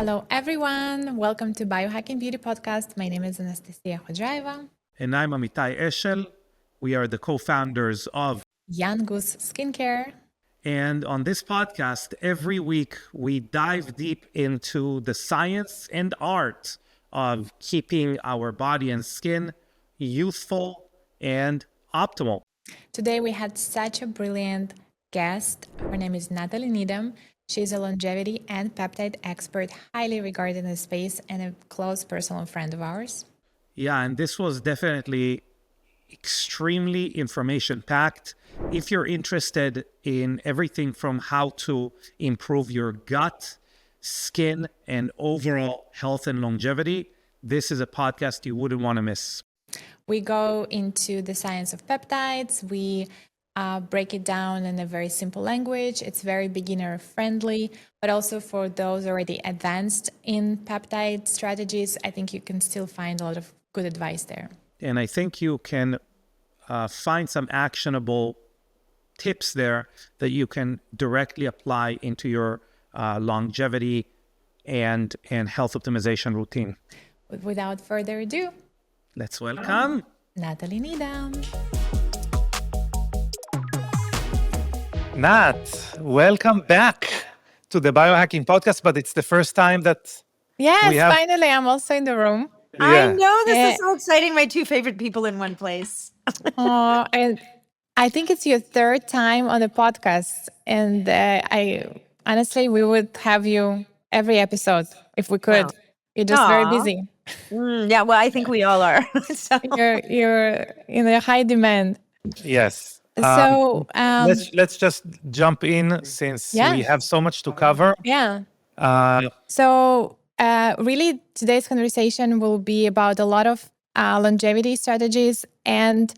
Hello, everyone. Welcome to Biohacking Beauty podcast. My name is Anastasia. And I'm Amitay Eshel. We are the co-founders of Goose Skincare. And on this podcast, every week, we dive deep into the science and art of keeping our body and skin youthful and optimal. Today, we had such a brilliant guest. Her name is Nathalie Niddam. She's a longevity and peptide expert, highly regarded in the space, and a close personal friend of ours. Yeah, and this was definitely extremely information-packed. If you're interested in everything from how to improve your gut, skin, and overall health and longevity, this is a podcast you wouldn't want to miss. We go into the science of peptides. We break it down in a very simple language. It's very beginner friendly, but also for those already advanced in peptide strategies, I think you can still find a lot of good advice there. And I think you can find some actionable tips there that you can directly apply into your longevity and health optimization routine. But without further ado, let's welcome Nathalie Niddam. Nat, welcome back to the Biohacking Podcast, but it's the first time that Yes, finally, I'm also in the room. Yeah. I know, this is so exciting. My two favorite people in one place. And I think it's your third time on the podcast. And honestly, we would have you every episode if we could. Wow. You're just very busy. Yeah, well, I think we all are. So. You're in a high demand. Yes. So let's just jump in since we have so much to cover. Yeah. So really, today's conversation will be about a lot of longevity strategies and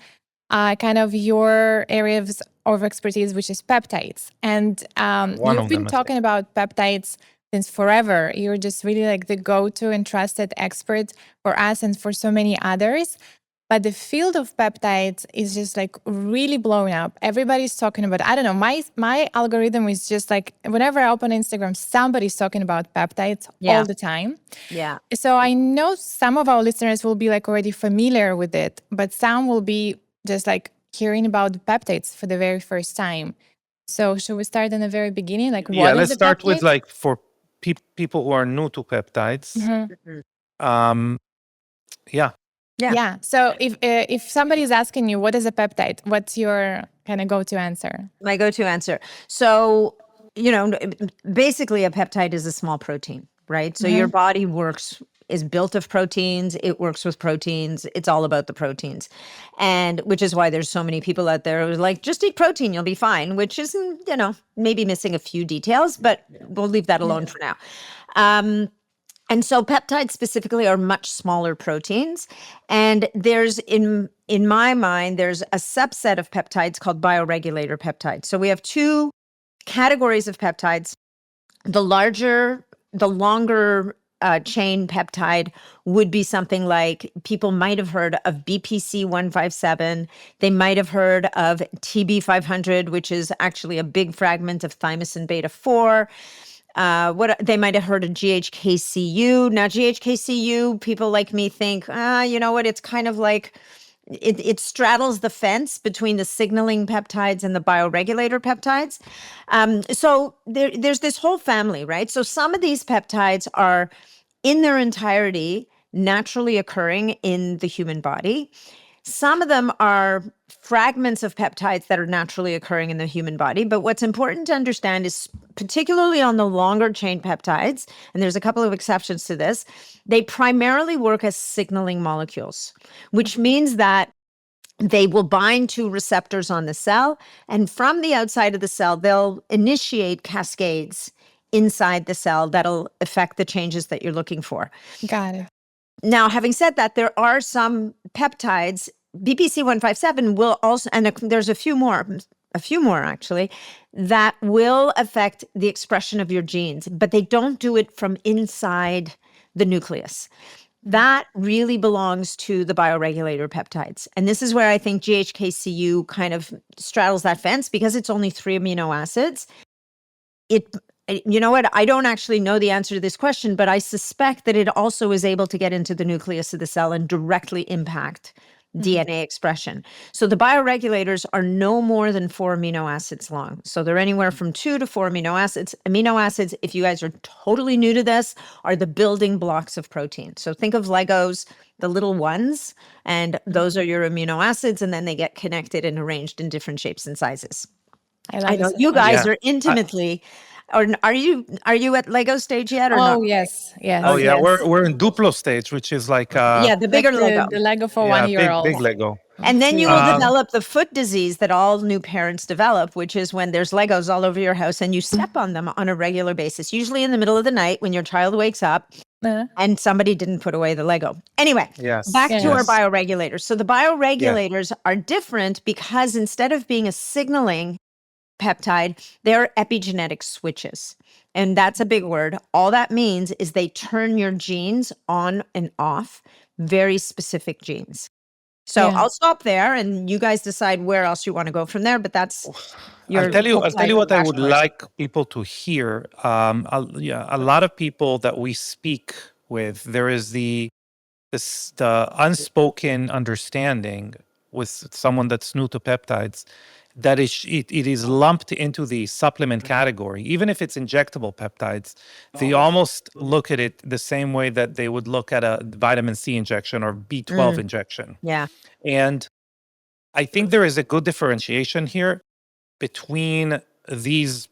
kind of your areas of expertise, which is peptides. And you've been talking about peptides since forever. You're just really like the go-to and trusted expert for us and for so many others. But the field of peptides is just like really blowing up. Everybody's talking about, I don't know, my algorithm is just like, whenever I open Instagram, somebody's talking about peptides all the time. Yeah. So I know some of our listeners will be like already familiar with it, but some will be just like hearing about peptides for the very first time. So should we start in the very beginning? Like, what let's is start peptide? with like for people who are new to peptides. Yeah. So if somebody's asking you, what is a peptide? What's your kind of go-to answer? My go-to answer. So, basically a peptide is a small protein, right? So your body is built of proteins. It works with proteins. It's all about the proteins. And which is why there's so many people out there who are like, just eat protein, you'll be fine, which isn't, maybe missing a few details, but we'll leave that alone for now. And so peptides specifically are much smaller proteins. And there's, in my mind, there's a subset of peptides called bioregulator peptides. So we have two categories of peptides. The longer chain peptide would be something like, people might have heard of BPC 157. They might have heard of TB 500, which is actually a big fragment of thymosin beta 4. They might have heard of GHK-Cu. Now, GHK-Cu, people like me think, you know what? It's kind of like it straddles the fence between the signaling peptides and the bioregulator peptides. So there's this whole family, right? So some of these peptides are in their entirety naturally occurring in the human body. Some of them are fragments of peptides that are naturally occurring in the human body. But what's important to understand is, particularly on the longer chain peptides, and there's a couple of exceptions to this, they primarily work as signaling molecules, which means that they will bind to receptors on the cell. And from the outside of the cell, they'll initiate cascades inside the cell that'll affect the changes that you're looking for. Got it. Now, having said that, there are some peptides, BPC 157 will also, and there's a few more actually, that will affect the expression of your genes, but they don't do it from inside the nucleus. That really belongs to the bioregulator peptides. And this is where I think GHK-Cu kind of straddles that fence, because it's only 3 amino acids. You know what? I don't actually know the answer to this question, but I suspect that it also is able to get into the nucleus of the cell and directly impact DNA expression. So the bioregulators are no more than 4 amino acids long. So they're anywhere from 2 to 4 amino acids. Amino acids, if you guys are totally new to this, are the building blocks of protein. So think of Legos, the little ones, and those are your amino acids, and then they get connected and arranged in different shapes and sizes. I know this you so much. guys Yeah. are intimately, or are you at Lego stage yet or not? Oh, yes. Yes. Oh yeah, yes. we're in Duplo stage, which is like Yeah, the bigger Lego. The Lego for yeah, 1 year big old. Lego. And then you will Um, develop the foot disease that all new parents develop, which is when there's Legos all over your house and you step on them on a regular basis, usually in the middle of the night when your child wakes up and somebody didn't put away the Lego. Anyway, Yes. back to our yes. bioregulators. So the bioregulators are different because instead of being a signaling peptide, they're epigenetic switches. And that's a big word. All that means is they turn your genes on and off, very specific genes. So Yeah. I'll stop there and you guys decide where else you want to go from there, but that's your I'll tell you what I would peptide like people to hear. A lot of people that we speak with, there is the unspoken understanding with someone that's new to peptides that it is lumped into the supplement category. Even if it's injectable peptides, they almost look at it the same way that they would look at a vitamin C injection or B12 injection. Yeah. And I think there is a good differentiation here between these,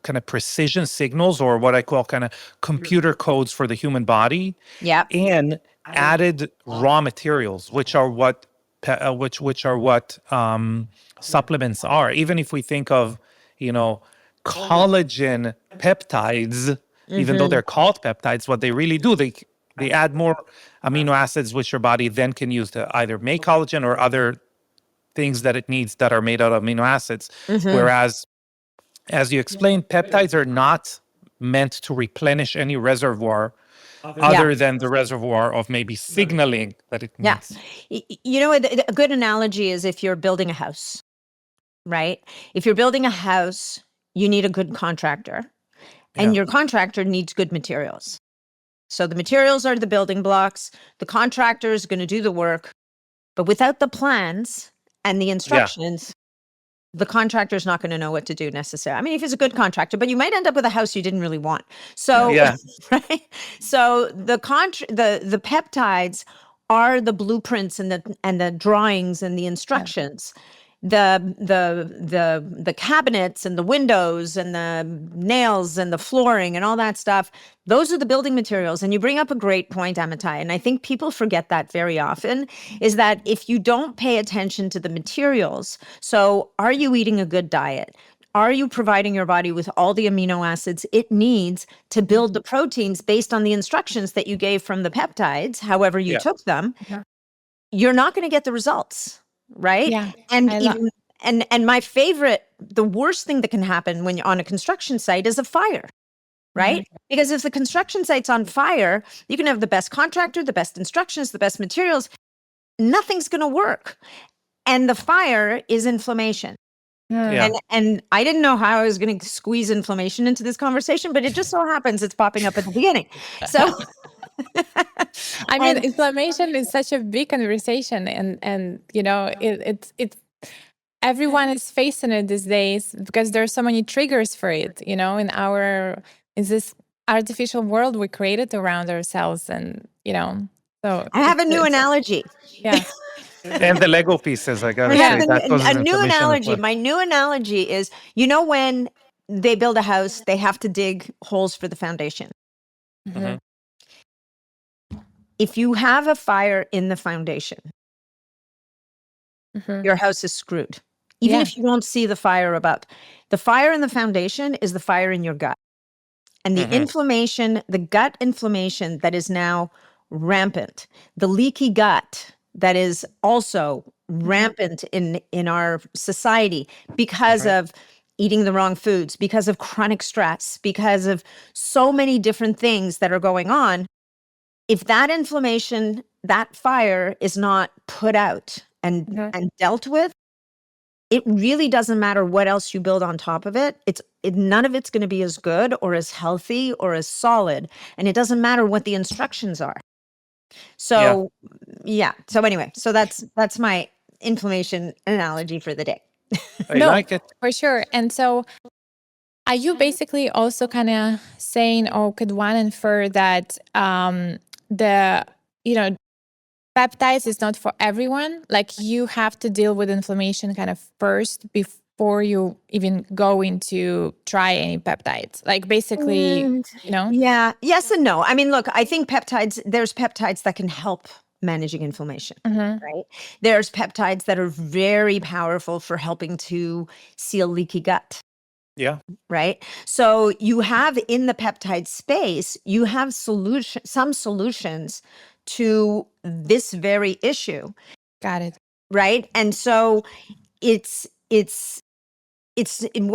kind of precision signals, or what I call kind of computer codes for the human body, Yeah. and added raw materials, which are what supplements are. Even if we think of, collagen peptides, even though they're called peptides, what they really do, they add more amino acids, which your body then can use to either make collagen or other things that it needs that are made out of amino acids. Whereas, as you explained, peptides are not meant to replenish any reservoir other than the reservoir of maybe signaling that it Yeah. needs. You know, a good analogy is if you're building a house, right? If you're building a house, you need a good contractor, and Yeah. your contractor needs good materials. So the materials are the building blocks. The contractor is going to do the work, but without the plans and the instructions, the contractor is not going to know what to do necessarily. I mean, if he's a good contractor, but you might end up with a house you didn't really want. So, Yeah. right? So the peptides are the blueprints and the drawings and the instructions. The cabinets and the windows and the nails and the flooring and all that stuff, those are the building materials. And you bring up a great point, Amitay, and I think people forget that very often, is that if you don't pay attention to the materials, so are you eating a good diet? Are you providing your body with all the amino acids it needs to build the proteins based on the instructions that you gave from the peptides, however you took them? You're not going to get the results, right? Yeah. And I even and my favorite, the worst thing that can happen when you're on a construction site is a fire, right? Because if the construction site's on fire, you can have the best contractor, the best instructions, the best materials, nothing's going to work. And the fire is inflammation. Yeah. And I didn't know how I was going to squeeze inflammation into this conversation, but it just so happens it's popping up at the beginning. So I mean, inflammation is such a big conversation, and it's everyone is facing it these days because there's so many triggers for it. In this artificial world we created around ourselves, and so I have a new analogy. Yeah. And the Lego pieces, I gotta Yeah, say, that causes a new inflammation as analogy. well. My new analogy is, when they build a house, they have to dig holes for the foundation. Mhm. If you have a fire in the foundation, your house is screwed. Even if you don't see the fire above. The fire in the foundation is the fire in your gut. And the inflammation, the gut inflammation that is now rampant, the leaky gut that is also rampant in our society because of eating the wrong foods, because of chronic stress, because of so many different things that are going on. If that inflammation, that fire is not put out and dealt with, it really doesn't matter what else you build on top of it. None of it's going to be as good or as healthy or as solid. And it doesn't matter what the instructions are. So So anyway, so that's my inflammation analogy for the day. I No, like it. for sure. And so are you basically also kind of saying, or could one infer that the, peptides is not for everyone? Like you have to deal with inflammation kind of first before you even go into try any peptides. Like basically, Yeah. Yes and no. I mean, look, I think there's peptides that can help managing inflammation, right? There's peptides that are very powerful for helping to seal leaky gut. Yeah. Right. So you have in the peptide space, you have some solutions to this very issue. Got it. Right. And so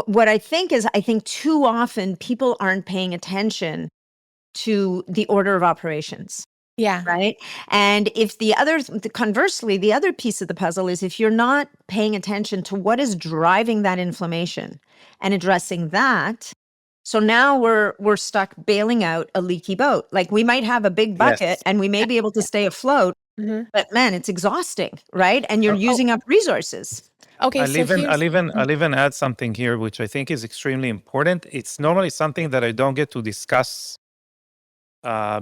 what I think is, I think too often people aren't paying attention to the order of operations. Yeah. Right. And conversely, the other piece of the puzzle is if you're not paying attention to what is driving that inflammation and addressing that. So now we're stuck bailing out a leaky boat. Like we might have a big bucket Yes. and we may be able to stay afloat, but man, it's exhausting. Right. And you're using up resources. Okay. I'll even add something here, which I think is extremely important. It's normally something that I don't get to discuss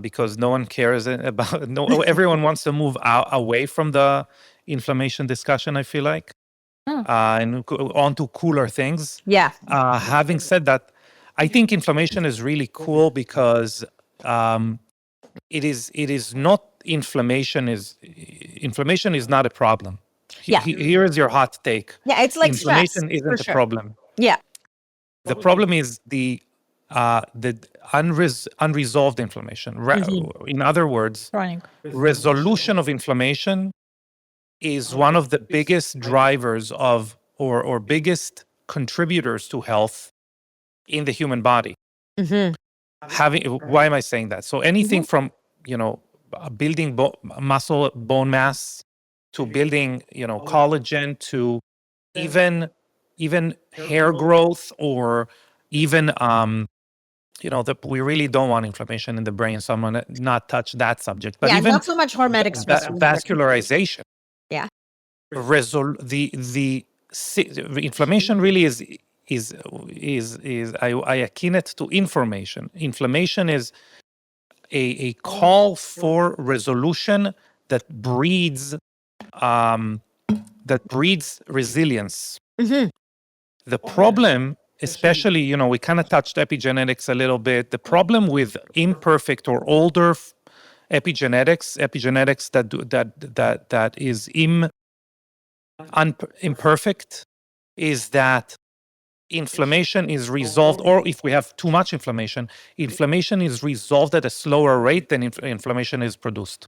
because no one cares about. No, everyone wants to move away from the inflammation discussion, I feel like, and on to cooler things. Yeah. Having said that, I think inflammation is really cool because it is not inflammation is not a problem. Here is your hot take. Yeah, it's like inflammation stress, isn't a problem. Yeah. The problem is the unresolved inflammation. In other words, Chronic. resolution of inflammation is one of the biggest drivers of or biggest contributors to health in the human body. Why am I saying that? So anything from building muscle, bone mass, to building collagen, to even hair growth, or even we really don't want inflammation in the brain, so I'm gonna not touch that subject. But even not so much hormetic stress. vascularization. Yeah. The inflammation really is I akin it to information. Inflammation is a call for resolution that breeds resilience. The problem, especially, we kind of touched epigenetics a little bit. The problem with imperfect or older epigenetics that is imperfect, is that inflammation is resolved, or if we have too much inflammation is resolved at a slower rate than inflammation is produced.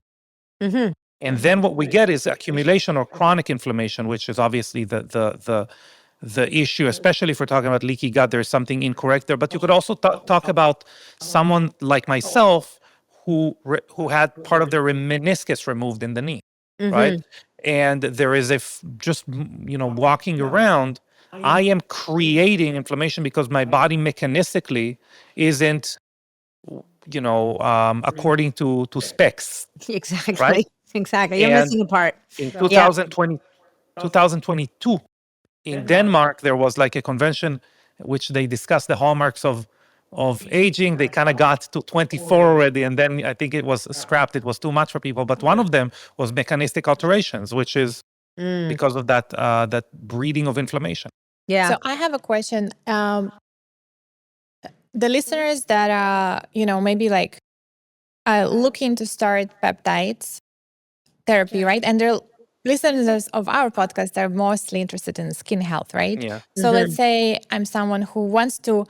And then what we get is accumulation or chronic inflammation, which is obviously the issue, especially if we're talking about leaky gut. There's something incorrect there. But you could also talk about someone like myself who had part of their meniscus removed in the knee, right? And there is walking around, I am creating inflammation because my body mechanistically isn't, according to specs. Exactly. Right? Exactly. You're missing a part. In 2022, in Denmark, there was like a convention which they discussed the hallmarks of aging. They kind of got to 24 already, and then I think it was scrapped. It was too much for people. But one of them was mechanistic alterations, which is because of that breeding of inflammation. Yeah. So I have a question. The listeners that are, maybe like looking to start peptides therapy, right? And they're listeners of our podcast are mostly interested in skin health, right? Yeah. So let's say I'm someone who wants to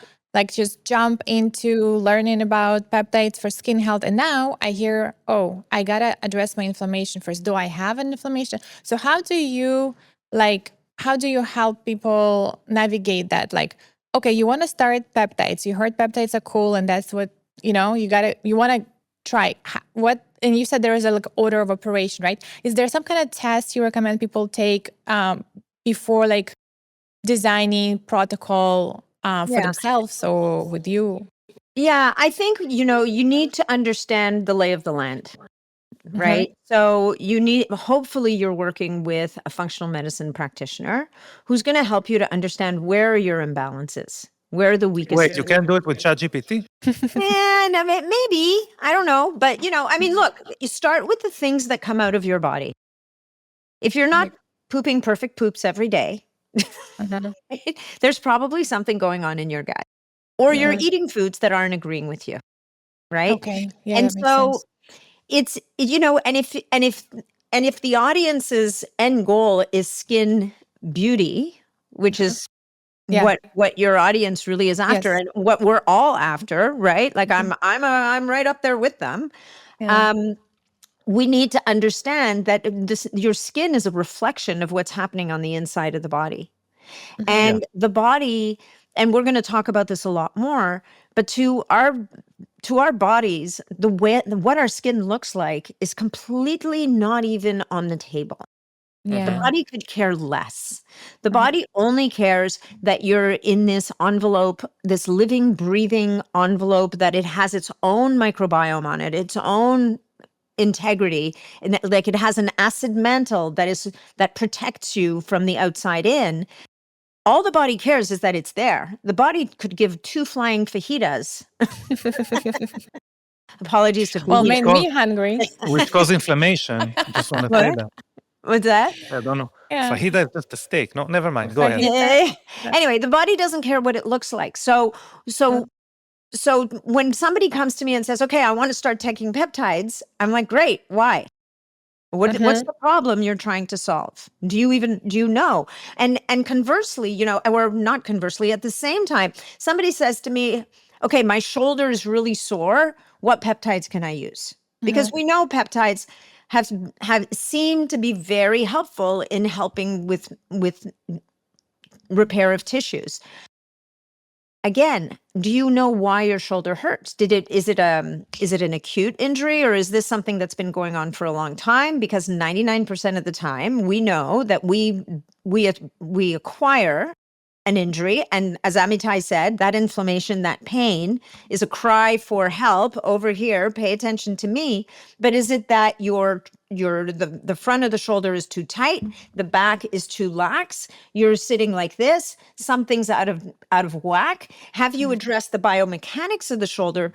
just jump into learning about peptides for skin health. And now I hear, I got to address my inflammation first. Do I have an inflammation? So how do you help people navigate that? Like, okay, you want to start peptides. You heard peptides are cool and that's what, you want to try. And you said there is a order of operation, right? Is there some kind of test you recommend people take before designing protocol for Yeah. themselves or with you? Yeah, I think, you need to understand the lay of the land, right? So hopefully you're working with a functional medicine practitioner who's going to help you to understand where are your imbalances, where are the weakest. Wait, you can't do it with ChatGPT? And maybe, I don't know. But, look, you start with the things that come out of your body. If you're not pooping perfect poops every day, there's probably something going on in your gut. Or you're eating foods that aren't agreeing with you, right? Okay. Yeah, And that makes so sense. it's, and if the audience's end goal is skin beauty, which is what your audience really is after, Yes. and what we're all after, right? Like I'm right up there with them. Yeah. We need to understand that your skin is a reflection of what's happening on the inside of the body. And the body, and we're going to talk about this a lot more, but to our bodies, what our skin looks like is completely not even on the table. The Yeah. body could care less. The body only cares that you're in this envelope, this living, breathing envelope, that it has its own microbiome on it, its own integrity, and like it has an acid mantle that protects you from the outside in. All the body cares is that it's there. The body could give two flying fajitas. Apologies to Well, fajita. made me hungry. Which cause inflammation. Just want to say What? that. What's that? I don't know. Yeah. Fajita is just a steak. No, never mind. Go ahead. Fajita. Anyway, the body doesn't care what it looks like. So when somebody comes to me and says, "Okay, I want to start taking peptides," I'm like, "Great, why? What's the problem you're trying to solve? Do you know?" And conversely, or not conversely, at the same time, somebody says to me, "Okay, my shoulder is really sore. What peptides can I use?" Because we know peptides have seemed to be very helpful in helping with repair of tissues. Again, do you know why your shoulder hurts? Is it an acute injury, or is this something that's been going on for a long time? Because 99% of the time we know that we acquire an injury, and as Amitay said, that inflammation, that pain is a cry for help. Over here, pay attention to me. But is it that the front of the shoulder is too tight, the back is too lax, you're sitting like this, something's out of whack? Have you addressed the biomechanics of the shoulder?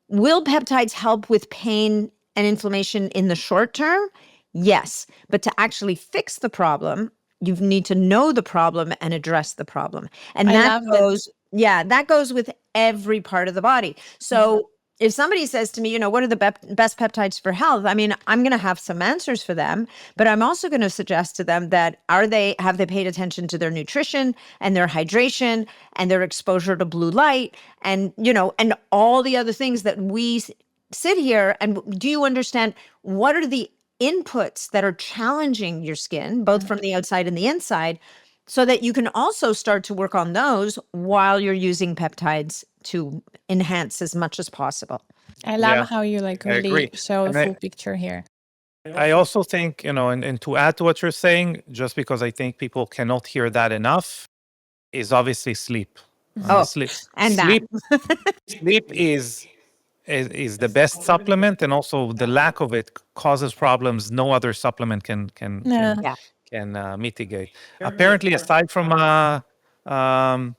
Will peptides help with pain and inflammation in the short term? Yes, but to actually fix the problem, you need to know the problem and address the problem. And that goes with every part of the body. So if somebody says to me, what are the best peptides for health? I mean, I'm going to have some answers for them, but I'm also going to suggest to them that have they paid attention to their nutrition and their hydration and their exposure to blue light and, and all the other things that we sit here, and do you understand what are the inputs that are challenging your skin, both from the outside and the inside, so that you can also start to work on those while you're using peptides to enhance as much as possible. I love how you really agree. show a full picture here. I also think, and to add to what you're saying, just because I think people cannot hear that enough, is obviously sleep. Sleep. And sleep, sleep is the best supplement, and also the lack of it causes problems no other supplement can mitigate. Apparently, aside from 10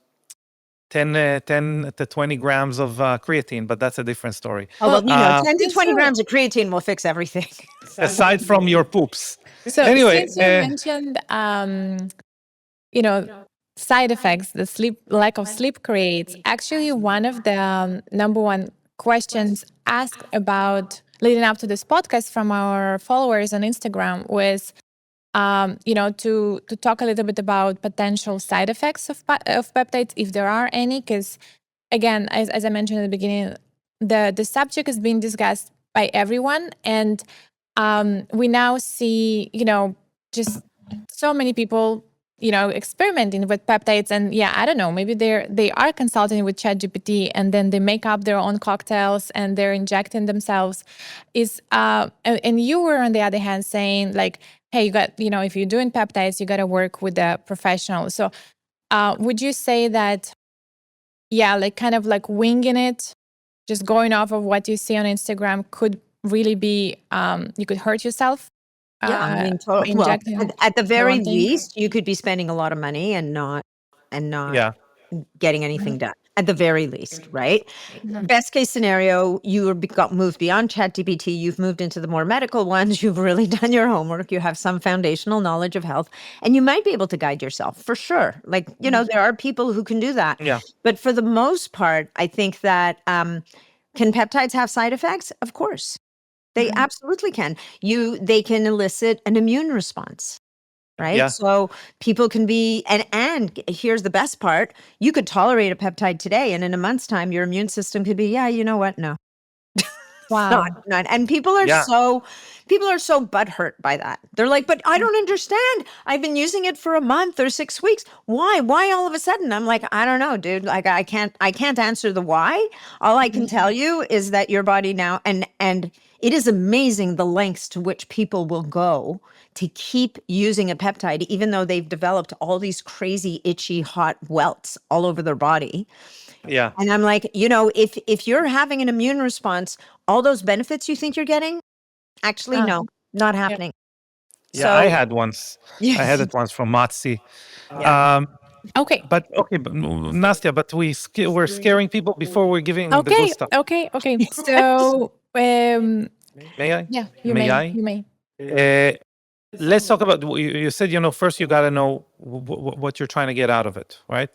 to 20 grams of creatine, but that's a different story. 10 to 20 grams of creatine will fix everything. Aside from your poops. So anyway, since you mentioned, side effects the lack of sleep creates, actually one of the number one questions asked about leading up to this podcast from our followers on Instagram was, to talk a little bit about potential side effects of peptides, if there are any, because again, as I mentioned at the beginning, the subject is being discussed by everyone, and we now see, just so many people, experimenting with peptides, and I don't know, maybe they are consulting with ChatGPT, and then they make up their own cocktails and they're injecting themselves. And you were on the other hand saying like, hey, you got, if you're doing peptides, you got to work with a professional. So would you say that, yeah, like kind of like winging it, just going off of what you see on Instagram could really be, you could hurt yourself? Yeah, I mean, By well, injecting at the the very wrong thing? least, you could be spending a lot of money and not Yeah. getting anything done. At the very least, right? Mhm. Best case scenario, got moved beyond ChatGPT. You've moved into the more medical ones. You've really done your homework. You have some foundational knowledge of health, and you might be able to guide yourself for sure. Like, there are people who can do that. Yeah. But for the most part, I think that can peptides have side effects? Of course. They absolutely can. They can elicit an immune response, right? Yeah. So people can be, and here's the best part, you could tolerate a peptide today, and in a month's time, your immune system could be, yeah, you know what? No, Wow. not. And people are Yeah. so butthurt by that. They're like, but I don't understand. I've been using it for a month or 6 weeks. Why? Why all of a sudden? I'm like, I don't know, dude. Like, I can't answer the why. All I can tell you is that your body now, and it is amazing the lengths to which people will go to keep using a peptide, even though they've developed all these crazy, itchy, hot welts all over their body. Yeah. And I'm like, if you're having an immune response, all those benefits you think you're getting, actually, no, not happening. Yeah. I had once. Yes. I had it once from Matsi. Yeah. Okay. But Nastya, but we're scaring people before we're giving the good Okay. stuff. Okay. So, May I? yeah, you May may. I? You may. Let's talk about, you said, first you got to know what you're trying to get out of it, right?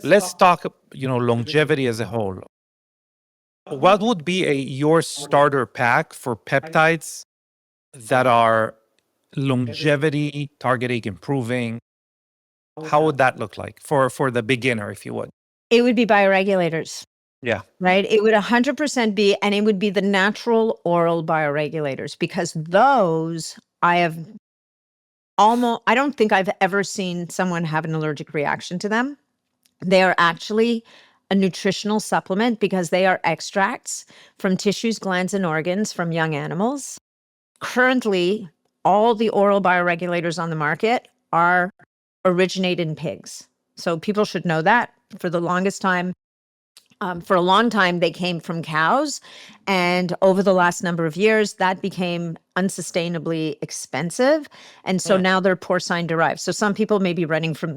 Let's talk, longevity as a whole. What would be your starter pack for peptides that are longevity, targeting, improving? How would that look like for the beginner, if you would? It would be bioregulators. Yeah. Right? It would 100% be, and it would be the natural oral bioregulators, because those I don't think I've ever seen someone have an allergic reaction to them. They are actually a nutritional supplement because they are extracts from tissues, glands, and organs from young animals. Currently, all the oral bioregulators on the market originate in pigs. So people should know that. For the longest time, for a long time, they came from cows. And over the last number of years, that became unsustainably expensive. And so now they're porcine derived. So some people may be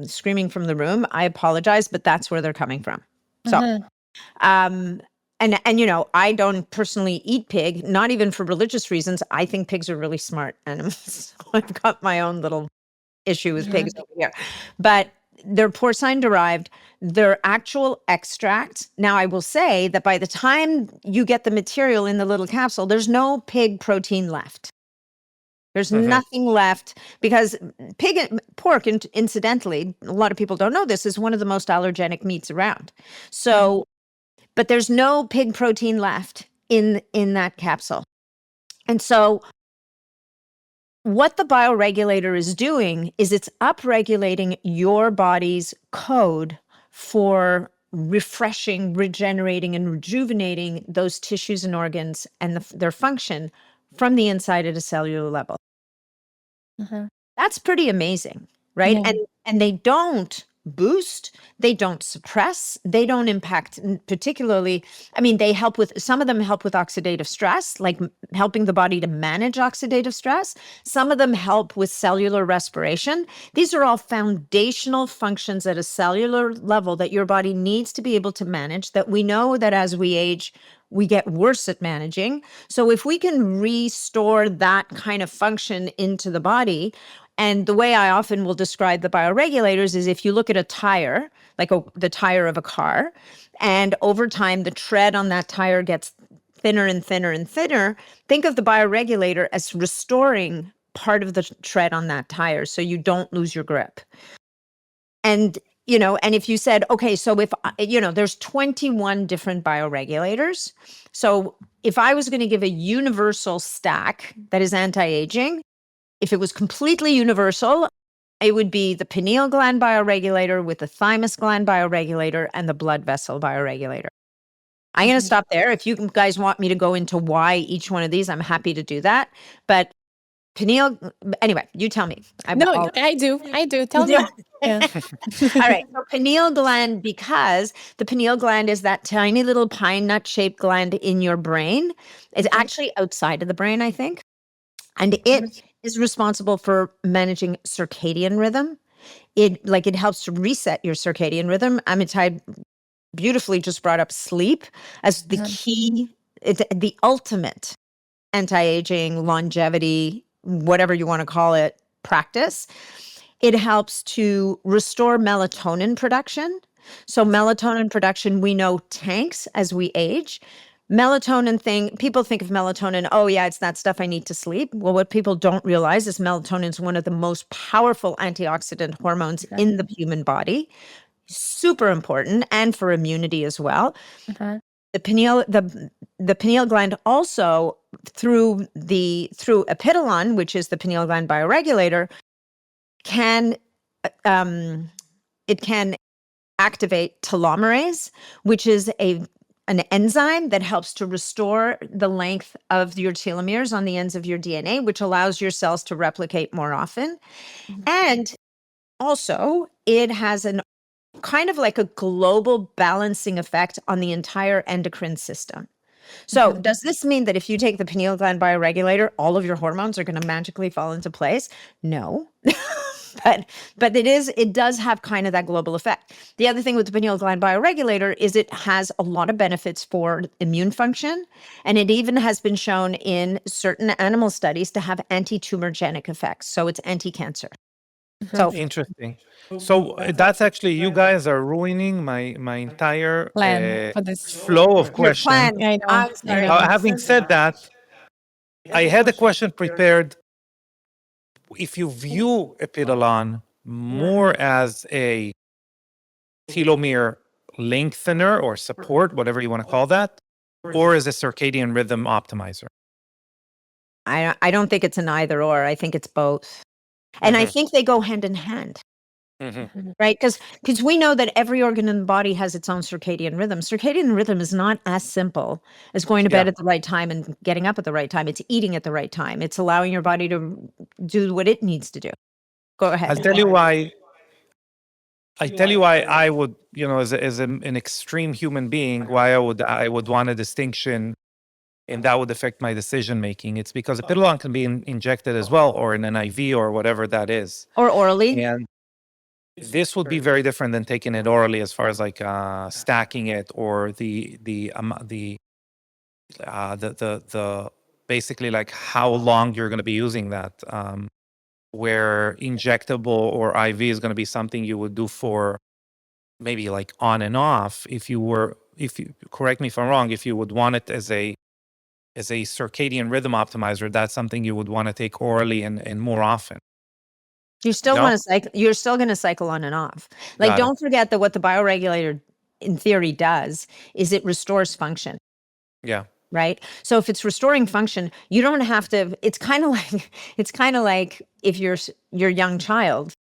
screaming from the room. I apologize, but that's where they're coming from. So, and I don't personally eat pig, not even for religious reasons. I think pigs are really smart animals. So I've got my own little issue with pigs over here. But they're porcine derived. They're actual extracts. Now, I will say that by the time you get the material in the little capsule, there's no pig protein left. There's nothing left, because pork, incidentally, a lot of people don't know this, is one of the most allergenic meats around. So, but there's no pig protein left in that capsule. And so what the bioregulator is doing is it's upregulating your body's code for refreshing, regenerating, and rejuvenating those tissues and organs and their function from the inside at a cellular level. That's pretty amazing, right? Yeah. And they don't boost, they don't suppress, they don't impact particularly. I mean, some of them help with oxidative stress, like helping the body to manage oxidative stress. Some of them help with cellular respiration. These are all foundational functions at a cellular level that your body needs to be able to manage, that we know that as we age, we get worse at managing. So if we can restore that kind of function into the body, and the way I often will describe the bioregulators is, if you look at a tire, like the tire of a car, and over time the tread on that tire gets thinner and thinner and thinner, think of the bioregulator as restoring part of the tread on that tire so you don't lose your grip. And and if you said, okay, so if, there's 21 different bioregulators. So if I was going to give a universal stack that is anti-aging, if it was completely universal, it would be the pineal gland bioregulator with the thymus gland bioregulator and the blood vessel bioregulator. I'm going to stop there. If you guys want me to go into why each one of these, I'm happy to do that. But pineal. Anyway, you tell me. No, I do. Tell me. Yeah. All right. So pineal gland, because the pineal gland is that tiny little pine nut shaped gland in your brain. It's actually outside of the brain, I think. And it is responsible for managing circadian rhythm. It helps to reset your circadian rhythm. Amitay beautifully just brought up sleep as the key, the ultimate anti-aging, longevity, whatever you want to call it, practice. It helps to restore melatonin production. So melatonin production, we know, tanks as we age. People think of melatonin, oh yeah, it's that stuff I need to sleep. Well, what people don't realize is melatonin is one of the most powerful antioxidant hormones in the human body. Super important, and for immunity as well. The pineal gland also, through epidolon, which is the pineal gland bioregulator, can activate telomerase, which is an enzyme that helps to restore the length of your telomeres on the ends of your DNA, which allows your cells to replicate more often. And also, it has an kind of like a global balancing effect on the entire endocrine system. So does this mean that if you take the pineal gland bioregulator, all of your hormones are going to magically fall into place? No. But it does have kind of that global effect. The other thing with the pineal gland bioregulator is it has a lot of benefits for immune function, and it even has been shown in certain animal studies to have anti-tumorigenic effects. So it's anti-cancer. So Interesting. So that's actually, you guys are ruining my entire Plan for this. flow of your questions. plan. I know. I'm sorry. Having said that, I had a question prepared. If you view epidolon more as a telomere lengthener or support, whatever you want to call that, or as a circadian rhythm optimizer? I don't think it's an either or. I think it's both. And I think they go hand in hand. Right? Because we know that every organ in the body has its own circadian rhythm. Circadian rhythm is not as simple as going to bed at the right time and getting up at the right time. It's eating at the right time. It's allowing your body to do what it needs to do. Go ahead. I'll tell you why. I would, as an extreme human being, why I would want a distinction, and that would affect my decision making. It's because epidolon can be injected as well, or in an IV, or whatever that is, Or orally. and this would be very different than taking it orally, as far as like stacking it, or the basically like how long you're going to be using that. Where injectable or IV is going to be something you would do for maybe like on and off. If you correct me if I'm wrong, if you would want it as a circadian rhythm optimizer, that's something you would want to take orally and more often. You still want to cycle. You're still going to cycle on and off. Like, don't forget that what the bioregulator in theory does is it restores function. Yeah. Right. So if it's restoring function, you don't have to. It's kind of like if your young child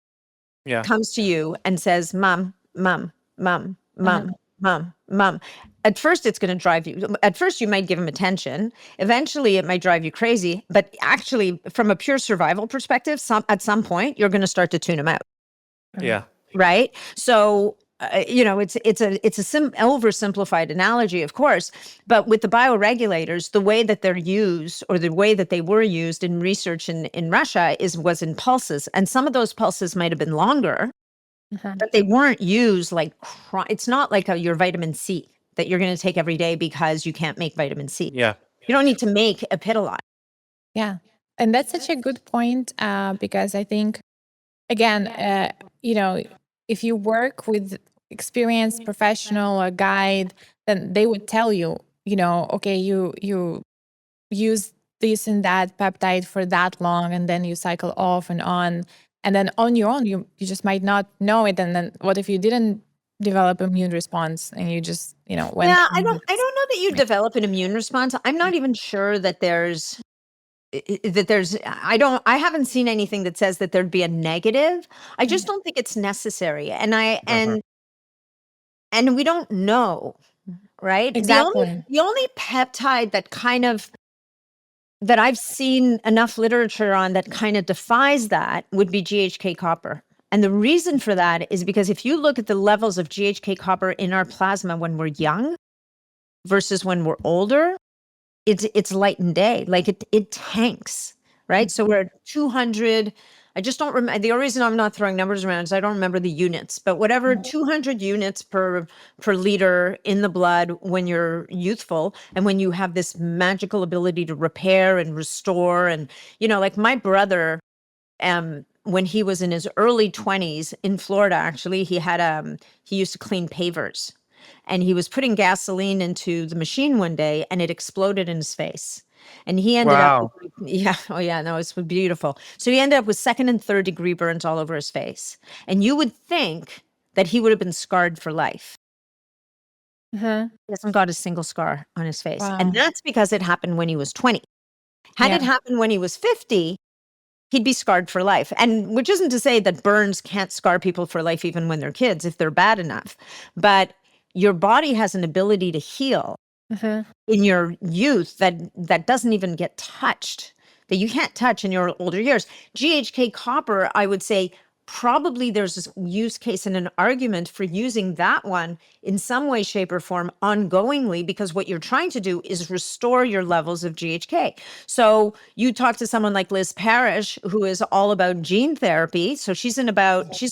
comes to you and says, "Mom, mom, mom, mom, mom, mom." At first, it's going to drive you. At first, you might give him attention. Eventually, it might drive you crazy. But actually, from a pure survival perspective, at some point, you're going to start to tune him out. Yeah. Right. So. It's a oversimplified analogy, of course, but with the bioregulators, the way that they're used, or the way that they were used in research in Russia, was in pulses, and some of those pulses might have been longer, but they weren't used like it's not like your vitamin C that you're going to take every day because you can't make vitamin C. Yeah, you don't need to make epidolon. Yeah, and that's such a good point because I think, again, if you work with experienced professional or guide, then they would tell you, okay, you use this and that peptide for that long, and then you cycle off and on, and then on your own, you just might not know it. And then what if you didn't develop immune response and you just, went? Yeah, I don't know that you develop an immune response. I'm not even sure that there's. I haven't seen anything that says that there'd be a negative. I just don't think it's necessary. And we don't know, right? Exactly. The only peptide that kind of that I've seen enough literature on that kind of defies that would be GHK copper. And the reason for that is because if you look at the levels of GHK copper in our plasma when we're young versus when we're older, it's light and day. Like it tanks, right? So we're at 200. I just don't remember. The only reason I'm not throwing numbers around is I don't remember the units, but whatever, 200 units per liter in the blood when you're youthful, and when you have this magical ability to repair and restore. And like my brother, when he was in his early 20s in Florida, actually, he used to clean pavers, and he was putting gasoline into the machine one day and it exploded in his face. And he ended up, Wow. yeah, oh yeah, no, it's beautiful. So he ended up with second and third degree burns all over his face. And you would think that he would have been scarred for life. Uh-huh. He hasn't got a single scar on his face. Wow. And that's because it happened when he was 20. Had it Yeah. happened when he was 50, he'd be scarred for life. And which isn't to say that burns can't scar people for life even when they're kids, if they're bad enough. But your body has an ability to heal Uh-huh. in your youth that doesn't even get touched, that you can't touch in your older years. GHK copper, I would say, probably there's this use case and an argument for using that one in some way, shape, or form ongoingly, because what you're trying to do is restore your levels of GHK. So you talk to someone like Liz Parrish, who is all about gene therapy. So she's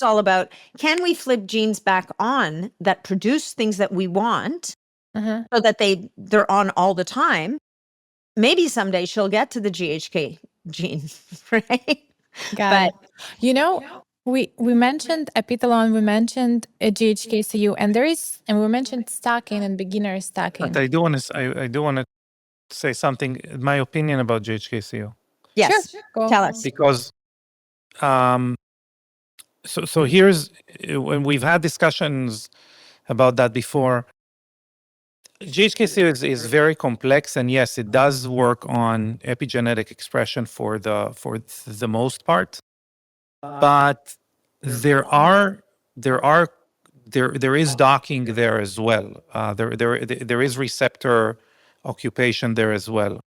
all about, can we flip genes back on that produce things that we want, Uh-huh. so that they're on all the time? Maybe someday she'll get to the GHK gene, right? Got it. We mentioned epithalon, we mentioned GHK-Cu, and we mentioned stacking and beginner stacking. But I do want to say something, my opinion about GHK-Cu. Yes, Sure. Go. tell us. Because so here's, when we've had discussions about that before, GHK-Cu is very complex, and yes, it does work on epigenetic expression for the most part, but there is docking there as well. There is receptor occupation there as well,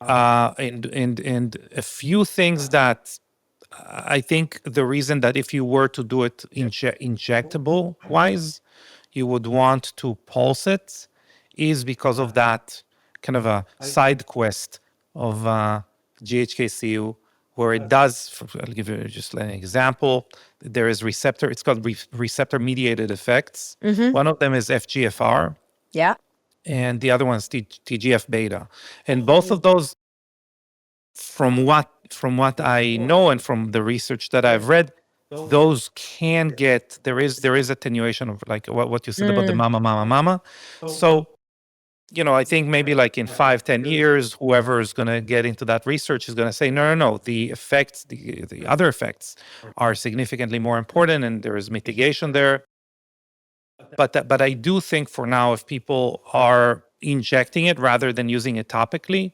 and a few things that I think the reason that if you were to do it injectable wise, you would want to pulse it, is because of that kind of a side quest of GHK-Cu, where it does. I'll give you just an example. There is receptor. It's called receptor-mediated effects. One of them is FGFR, Yeah. and the other one is TGF-beta, and both of those, from what I know and from the research that I've read, those can get, there is attenuation of, like what you said about the mama. So, I think maybe like in 5-10 years, whoever is going to get into that research is going to say, no, the effects, the other effects are significantly more important, and there is mitigation there. But I do think for now, if people are injecting it rather than using it topically,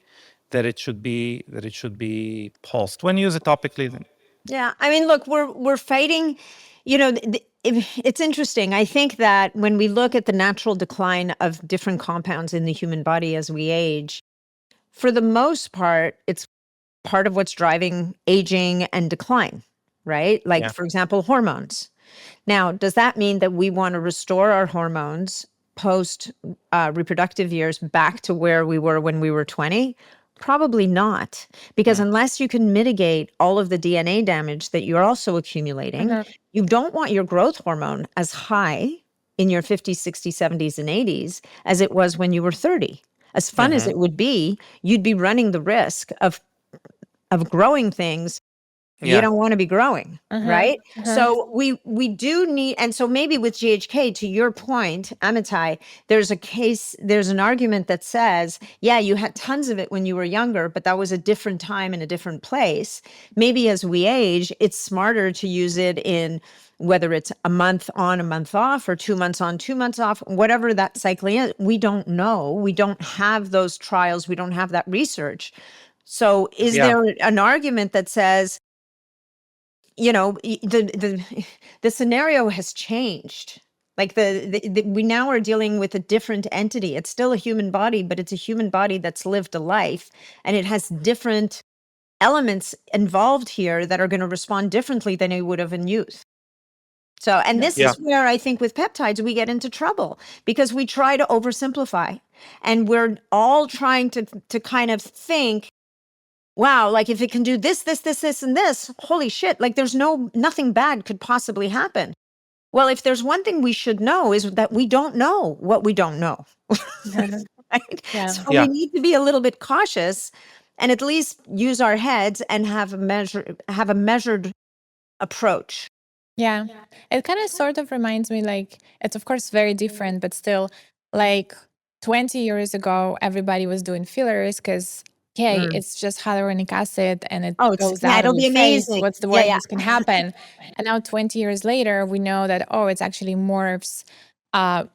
that it should be pulsed. When you use it topically, then Yeah. I mean, look, we're fighting, it's interesting. I think that when we look at the natural decline of different compounds in the human body as we age, for the most part, it's part of what's driving aging and decline, right? Like, Yeah. for example, hormones. Now, does that mean that we want to restore our hormones post reproductive years back to where we were when we were 20? Probably not, because unless you can mitigate all of the DNA damage that you're also accumulating, you don't want your growth hormone as high in your 50s, 60s, 70s, and 80s as it was when you were 30. As fun as it would be, you'd be running the risk of growing things you don't want to be growing, right? So we do need, and so maybe with GHK, to your point, Amitai, there's an argument that says, yeah, you had tons of it when you were younger, but that was a different time and a different place. Maybe as we age, it's smarter to use it in, whether it's a month on, a month off, or 2 months on, 2 months off, whatever that cycling is. We don't know. We don't have those trials. We don't have that research. So is there an argument that says, the scenario has changed, Like we now are dealing with a different entity. It's still a human body, but it's a human body that's lived a life, and it has different elements involved here that are going to respond differently than it would have in youth. So, and this is where I think with peptides, we get into trouble because we try to oversimplify, and we're all trying to kind of think, wow, like if it can do this, and this, holy shit, like there's nothing bad could possibly happen. Well, if there's one thing we should know is that we don't know what we don't know. Right? Yeah. So we need to be a little bit cautious and at least use our heads and have a measured approach. Yeah. It kind of sort of reminds me, like, it's of course very different, but still, like 20 years ago, everybody was doing fillers because, hey, it's just hyaluronic acid and it goes out it'll of be your face. amazing. What's the worst that can happen? And now 20 years later, we know that, it's actually morphs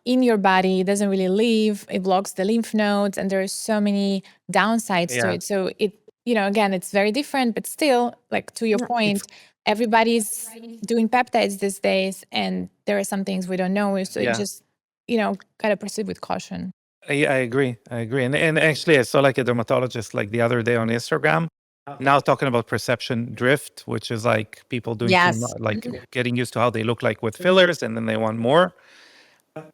in your body. It doesn't really leave. It blocks the lymph nodes, and there are so many downsides to it. So it, again, it's very different, but still, like to your point, everybody's doing peptides these days, and there are some things we don't know. So it just, gotta proceed with caution. I agree. And actually, I saw like a dermatologist like the other day on Instagram, now talking about perception drift, which is like people doing like getting used to how they look like with fillers, and then they want more.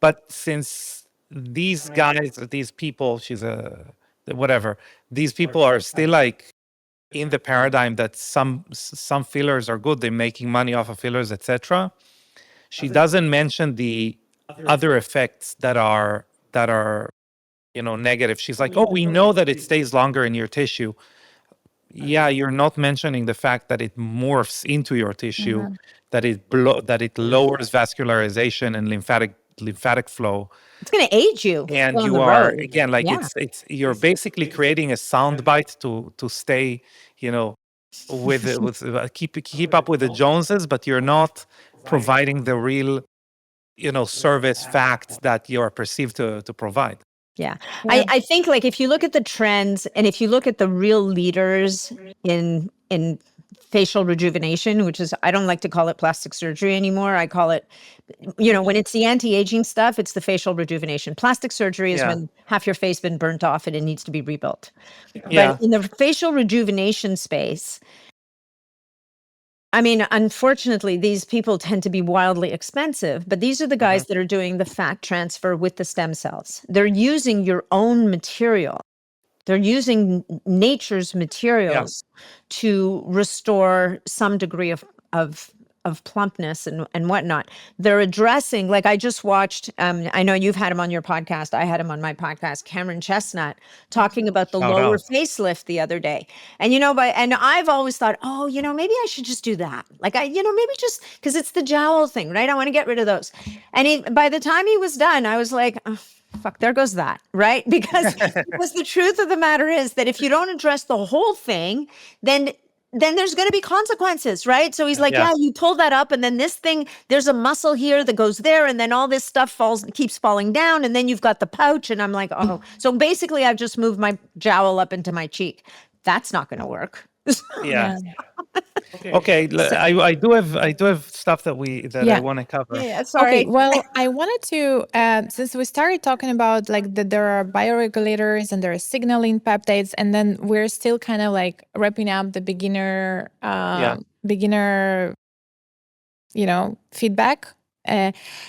But since these guys, these people, these people are still like in the paradigm that some fillers are good, they're making money off of fillers, etc. She doesn't mention the other effects that are negative. She's like, we know that it stays longer in your tissue. Yeah, you're not mentioning the fact that it morphs into your tissue, that it lowers vascularization and lymphatic flow. It's going to age you. And you are again, like it's you're basically creating a soundbite to stay, with keep up with the Joneses, but you're not providing the real, service facts that you are perceived to provide. Yeah. I think like if you look at the trends and if you look at the real leaders in facial rejuvenation, which is, I don't like to call it plastic surgery anymore. I call it, when it's the anti-aging stuff, it's the facial rejuvenation. Plastic surgery is when half your face been burnt off and it needs to be rebuilt. But in the facial rejuvenation space, I mean, unfortunately, these people tend to be wildly expensive, but these are the guys that are doing the fat transfer with the stem cells. They're using your own material. They're using nature's materials to restore some degree of plumpness and whatnot. They're addressing, like I just watched, I know you've had him on your podcast. I had him on my podcast, Cameron Chestnut, talking about the lower facelift the other day. And, and I've always thought, maybe I should just do that. Like maybe just, because it's the jowl thing, right? I want to get rid of those. And by the time he was done, I was like, fuck, there goes that, right? Because the truth of the matter is that if you don't address the whole thing, then there's going to be consequences, right? So he's like, you pull that up, and then this thing, there's a muscle here that goes there, and then all this stuff keeps falling down, and then you've got the pouch, and I'm like, so basically I've just moved my jowl up into my cheek. That's not going to work. Okay. So, I do have stuff that I want to cover. Sorry. Okay. Well, I wanted to since we started talking about like that there are bioregulators and there are signaling peptides, and then we're still kind of like wrapping up the beginner feedback.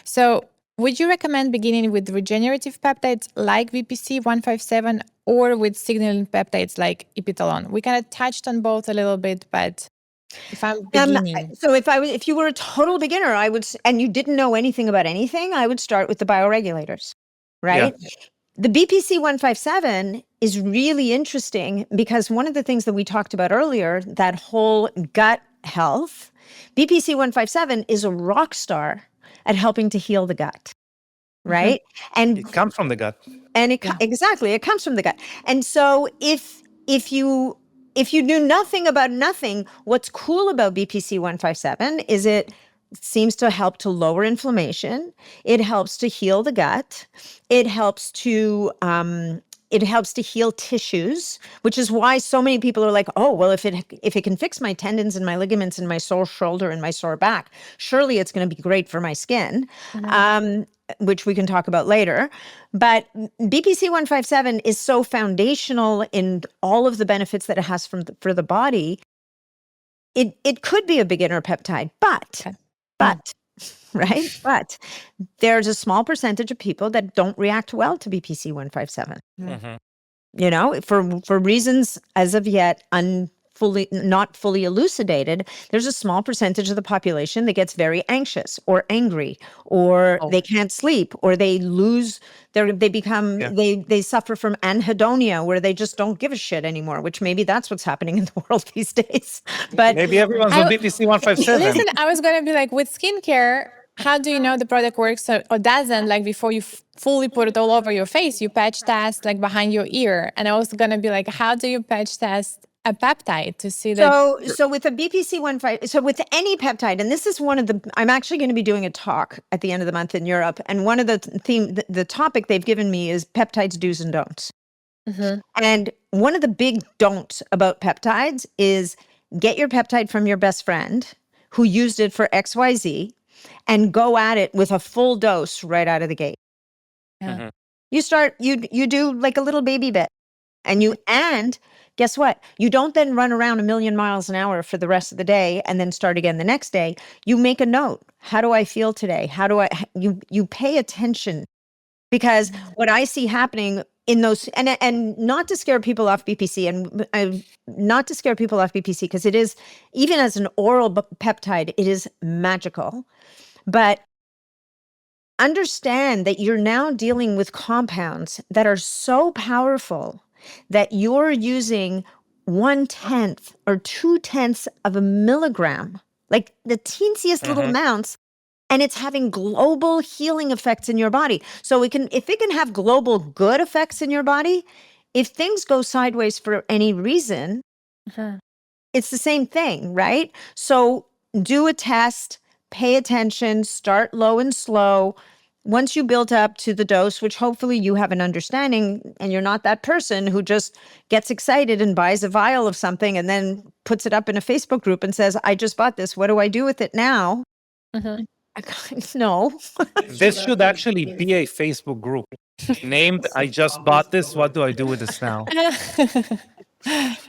So would you recommend beginning with regenerative peptides like VPC 157 or with signaling peptides like epitalon? We kind of touched on both a little bit, but if I'm beginning. So if you were a total beginner, and you didn't know anything about anything, I would start with the bioregulators, right? Yeah. The BPC 157 is really interesting because one of the things that we talked about earlier, that whole gut health, BPC 157 is a rock star at helping to heal the gut, right? And it comes from the gut. And exactly, it comes from the gut. And so if you knew nothing about nothing, what's cool about BPC 157 is it seems to help to lower inflammation. It helps to heal the gut. It helps to it helps to heal tissues, which is why so many people are like, oh, well, if it can fix my tendons and my ligaments and my sore shoulder and my sore back, surely it's going to be great for my skin, which we can talk about later. But BPC 157 is so foundational in all of the benefits that it has for the body. It could be a beginner peptide, but right? But there's a small percentage of people that don't react well to BPC 157. You know, for reasons as of yet not fully elucidated, there's a small percentage of the population that gets very anxious or angry, or they can't sleep, or they suffer from anhedonia, where they just don't give a shit anymore, which maybe that's what's happening in the world these days. But maybe everyone's on BPC 157. Listen, I was going to be like, with skincare, how do you know the product works or doesn't? Like, before you fully put it all over your face, you patch test like behind your ear. And I was going to be like, how do you patch test a peptide to see that? So with a BPC 157, so with any peptide, and this is one of the, I'm actually going to be doing a talk at the end of the month in Europe. And one of the topic they've given me is peptides do's and don'ts. And one of the big don'ts about peptides is get your peptide from your best friend who used it for XYZ and go at it with a full dose right out of the gate. You do like a little baby bit, and guess what? You don't then run around 1,000,000 miles an hour for the rest of the day and then start again the next day. You make a note. How do I feel today? You pay attention, because what I see happening in those, and not to scare people off BPC, because it is, even as an oral peptide, it is magical. But understand that you're now dealing with compounds that are so powerful that you're using 1/10 or 2/10 of a milligram, like the teensiest little amounts, and it's having global healing effects in your body. So if it can have global good effects in your body, if things go sideways for any reason, it's the same thing, right? So do a test, pay attention, start low and slow. Once you build up to the dose, which hopefully you have an understanding, and you're not that person who just gets excited and buys a vial of something and then puts it up in a Facebook group and says, I just bought this, what do I do with it now? No. This should actually be a Facebook group named I just bought this, what do I do with this now?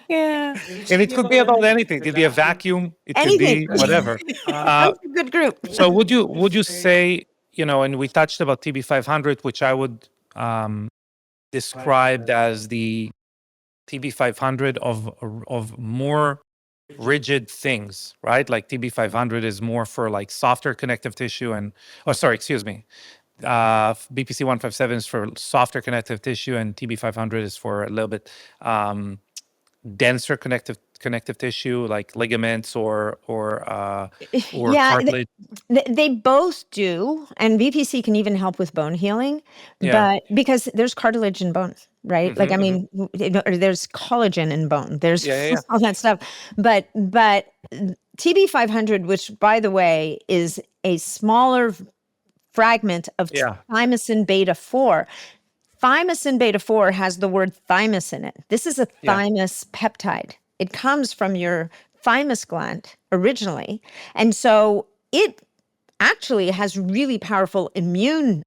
Yeah. And it could be about anything. It could be a vacuum. It could be whatever. That's a good group. So would you say, and we touched about TB500, which I would describe as the TB500 of more rigid things, right? Like TB500 is more for like softer connective tissue BPC 157 is for softer connective tissue, and TB500 is for a little bit denser connective tissue, like ligaments or cartilage. They both do, and BPC can even help with bone healing, but because there's cartilage in bone, right? Like, I mean, there's collagen in bone, there's all that stuff, but TB500, which by the way is a smaller fragment of thymosin beta 4. Thymosin beta 4 has the word thymus in it. This is a thymus peptide. It comes from your thymus gland originally. And so it actually has really powerful immune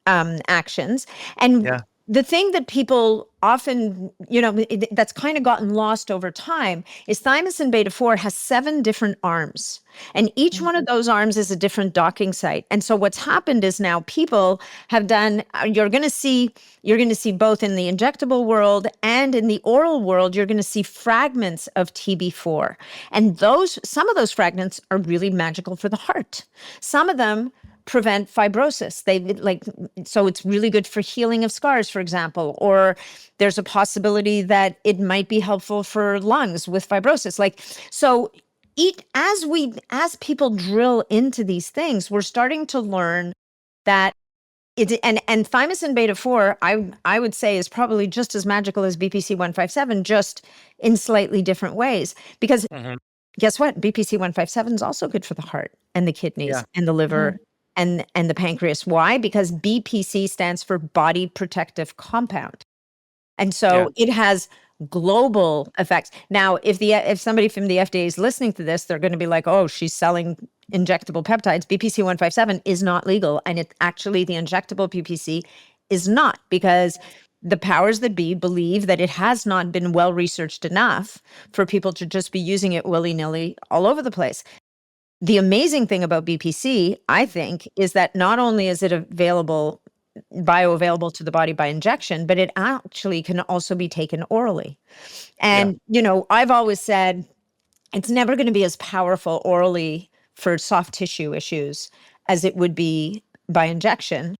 actions. And the thing that people often, that's kind of gotten lost over time is thymosin beta 4 has 7 different arms. And each one of those arms is a different docking site. And so what's happened is now people have done, you're going to see both in the injectable world and in the oral world, you're going to see fragments of TB4. And some of those fragments are really magical for the heart. Some of them prevent fibrosis. So it's really good for healing of scars, for example, or there's a possibility that it might be helpful for lungs with fibrosis. As people drill into these things, we're starting to learn that and thymosin beta 4, I would say, is probably just as magical as BPC 157, just in slightly different ways. Because guess what? BPC 157 is also good for the heart and the kidneys and the liver and the pancreas. Why? Because BPC stands for body protective compound. And so it has global effects. Now, if somebody from the FDA is listening to this, they're going to be like, oh, she's selling injectable peptides. BPC 157 is not legal. And it actually, the injectable BPC is not, because the powers that be believe that it has not been well researched enough for people to just be using it willy-nilly all over the place. The amazing thing about BPC, I think, is that not only is it bioavailable to the body by injection, but it actually can also be taken orally. And, I've always said it's never going to be as powerful orally for soft tissue issues as it would be by injection.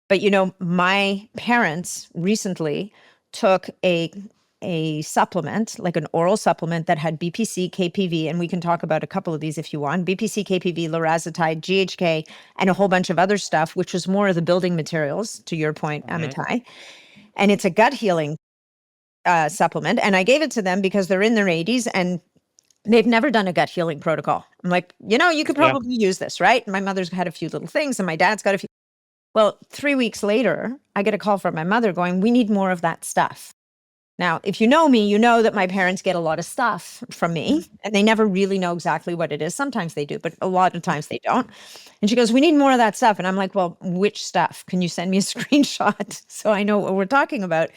But, my parents recently took a supplement, like an oral supplement that had BPC, KPV, and we can talk about a couple of these if you want, BPC, KPV, lorazepatide, GHK, and a whole bunch of other stuff, which was more of the building materials, to your point, Amitay. And it's a gut healing supplement. And I gave it to them because they're in their 80s and they've never done a gut healing protocol. I'm like, you could probably use this, right? My mother's had a few little things and my dad's got a few. Well, 3 weeks later, I get a call from my mother going, we need more of that stuff. Now, if you know me, you know that my parents get a lot of stuff from me and they never really know exactly what it is. Sometimes they do, but a lot of times they don't. And she goes, we need more of that stuff. And I'm like, well, which stuff? Can you send me a screenshot so I know what we're talking about?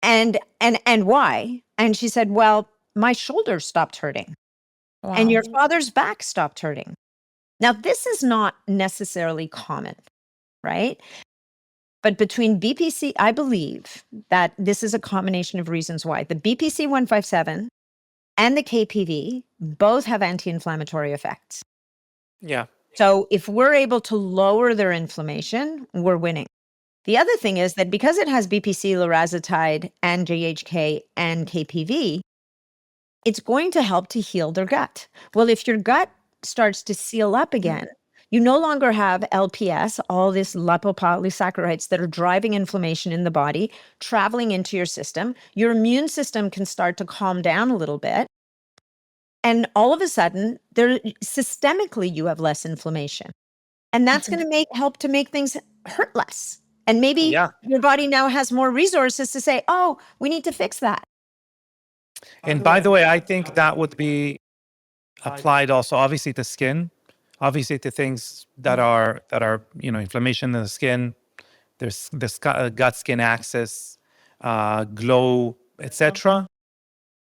And why? And she said, well, my shoulders stopped hurting. Wow. And your father's back stopped hurting. Now, this is not necessarily common, right? But between BPC, I believe that this is a combination of reasons why. The BPC 157 and the KPV both have anti-inflammatory effects. Yeah. So if we're able to lower their inflammation, we're winning. The other thing is that because it has BPC, lorazepatide, and GHK and KPV, it's going to help to heal their gut. Well, if your gut starts to seal up again, you no longer have LPS, all this lipopolysaccharides that are driving inflammation in the body, traveling into your system. Your immune system can start to calm down a little bit. And all of a sudden, systemically, you have less inflammation. And that's going to help to make things hurt less. And maybe your body now has more resources to say, oh, we need to fix that. And by the way, I think that would be applied also, obviously, to skin. Obviously, to things that are inflammation in the skin, there's this gut-skin axis, glow, etc.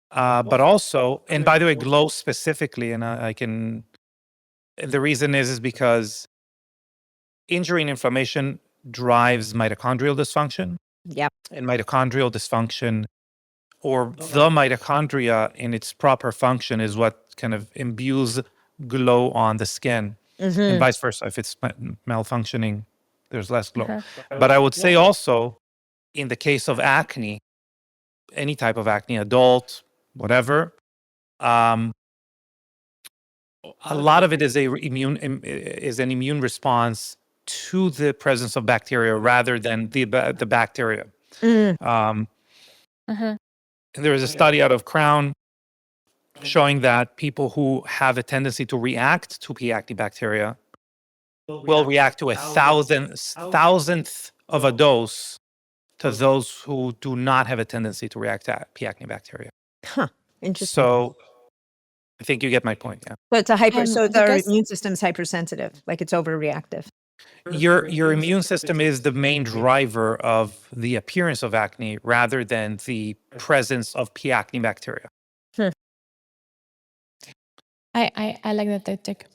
But also, and by the way, glow specifically, and the reason is because injury and inflammation drives mitochondrial dysfunction. Yep. And mitochondrial dysfunction, or the mitochondria in its proper function, is what kind of imbues glow on the skin, and vice versa. If it's malfunctioning, there's less glow. But I would say also, in the case of acne, any type of acne, adult, whatever, a lot of it is an immune response to the presence of bacteria rather than the bacteria. There is a study out of Crown showing that people who have a tendency to react to P. acne bacteria will react to a thousandth of a dose to those who do not have a tendency to react to P. acne bacteria. Huh. Interesting. So I think you get my point. Yeah. So it's our immune system's hypersensitive, like it's overreactive. Your immune system is the main driver of the appearance of acne rather than the presence of P. acne bacteria. I like that tactic.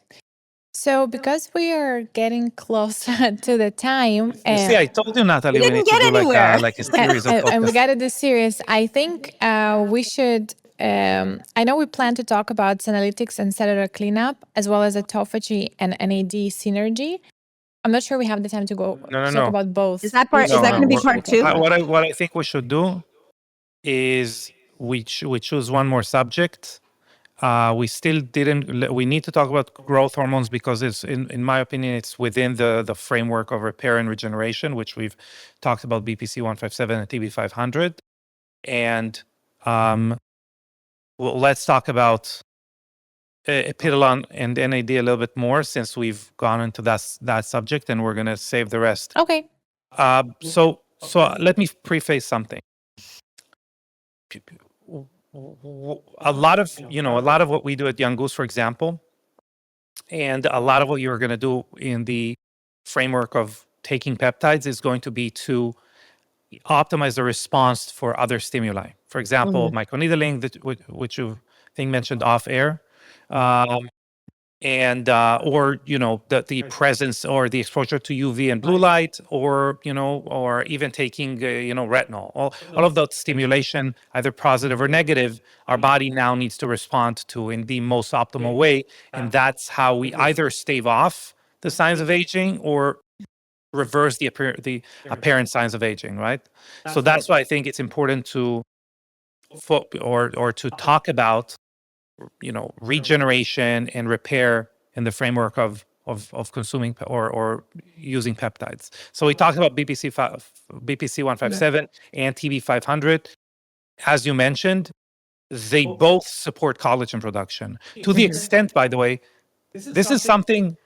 So because we are getting close to the time, See, I told you, Nathalie, we need to do like a series of and we podcasts. got to do series. I think we should. I know we plan to talk about senolytics and cellular cleanup, as well as autophagy and NAD synergy. I'm not sure we have the time to go talk about both. Is that going to be part 2? What I think we should do is we choose one more subject. We need to talk about growth hormones because it's, in my opinion, it's within the framework of repair and regeneration, which we've talked about BPC 157 and TB 500. And let's talk about epitalon and NAD a little bit more since we've gone into that subject, and we're going to save the rest. Okay. So let me preface something. A lot of what we do at Young Goose, for example, and a lot of what you're going to do in the framework of taking peptides is going to be to optimize the response for other stimuli. For example, microneedling, which you think mentioned off air, and or the presence or the exposure to UV and blue light, or or even taking retinol. All of that stimulation, either positive or negative, our body now needs to respond to in the most optimal way, and that's how we either stave off the signs of aging or reverse the apparent signs of aging, right? So that's why I think it's important to to talk about regeneration and repair in the framework of consuming or using peptides. So we talked about BPC 157 and TB 500. As you mentioned, they both support collagen production to the extent, by the way, this is something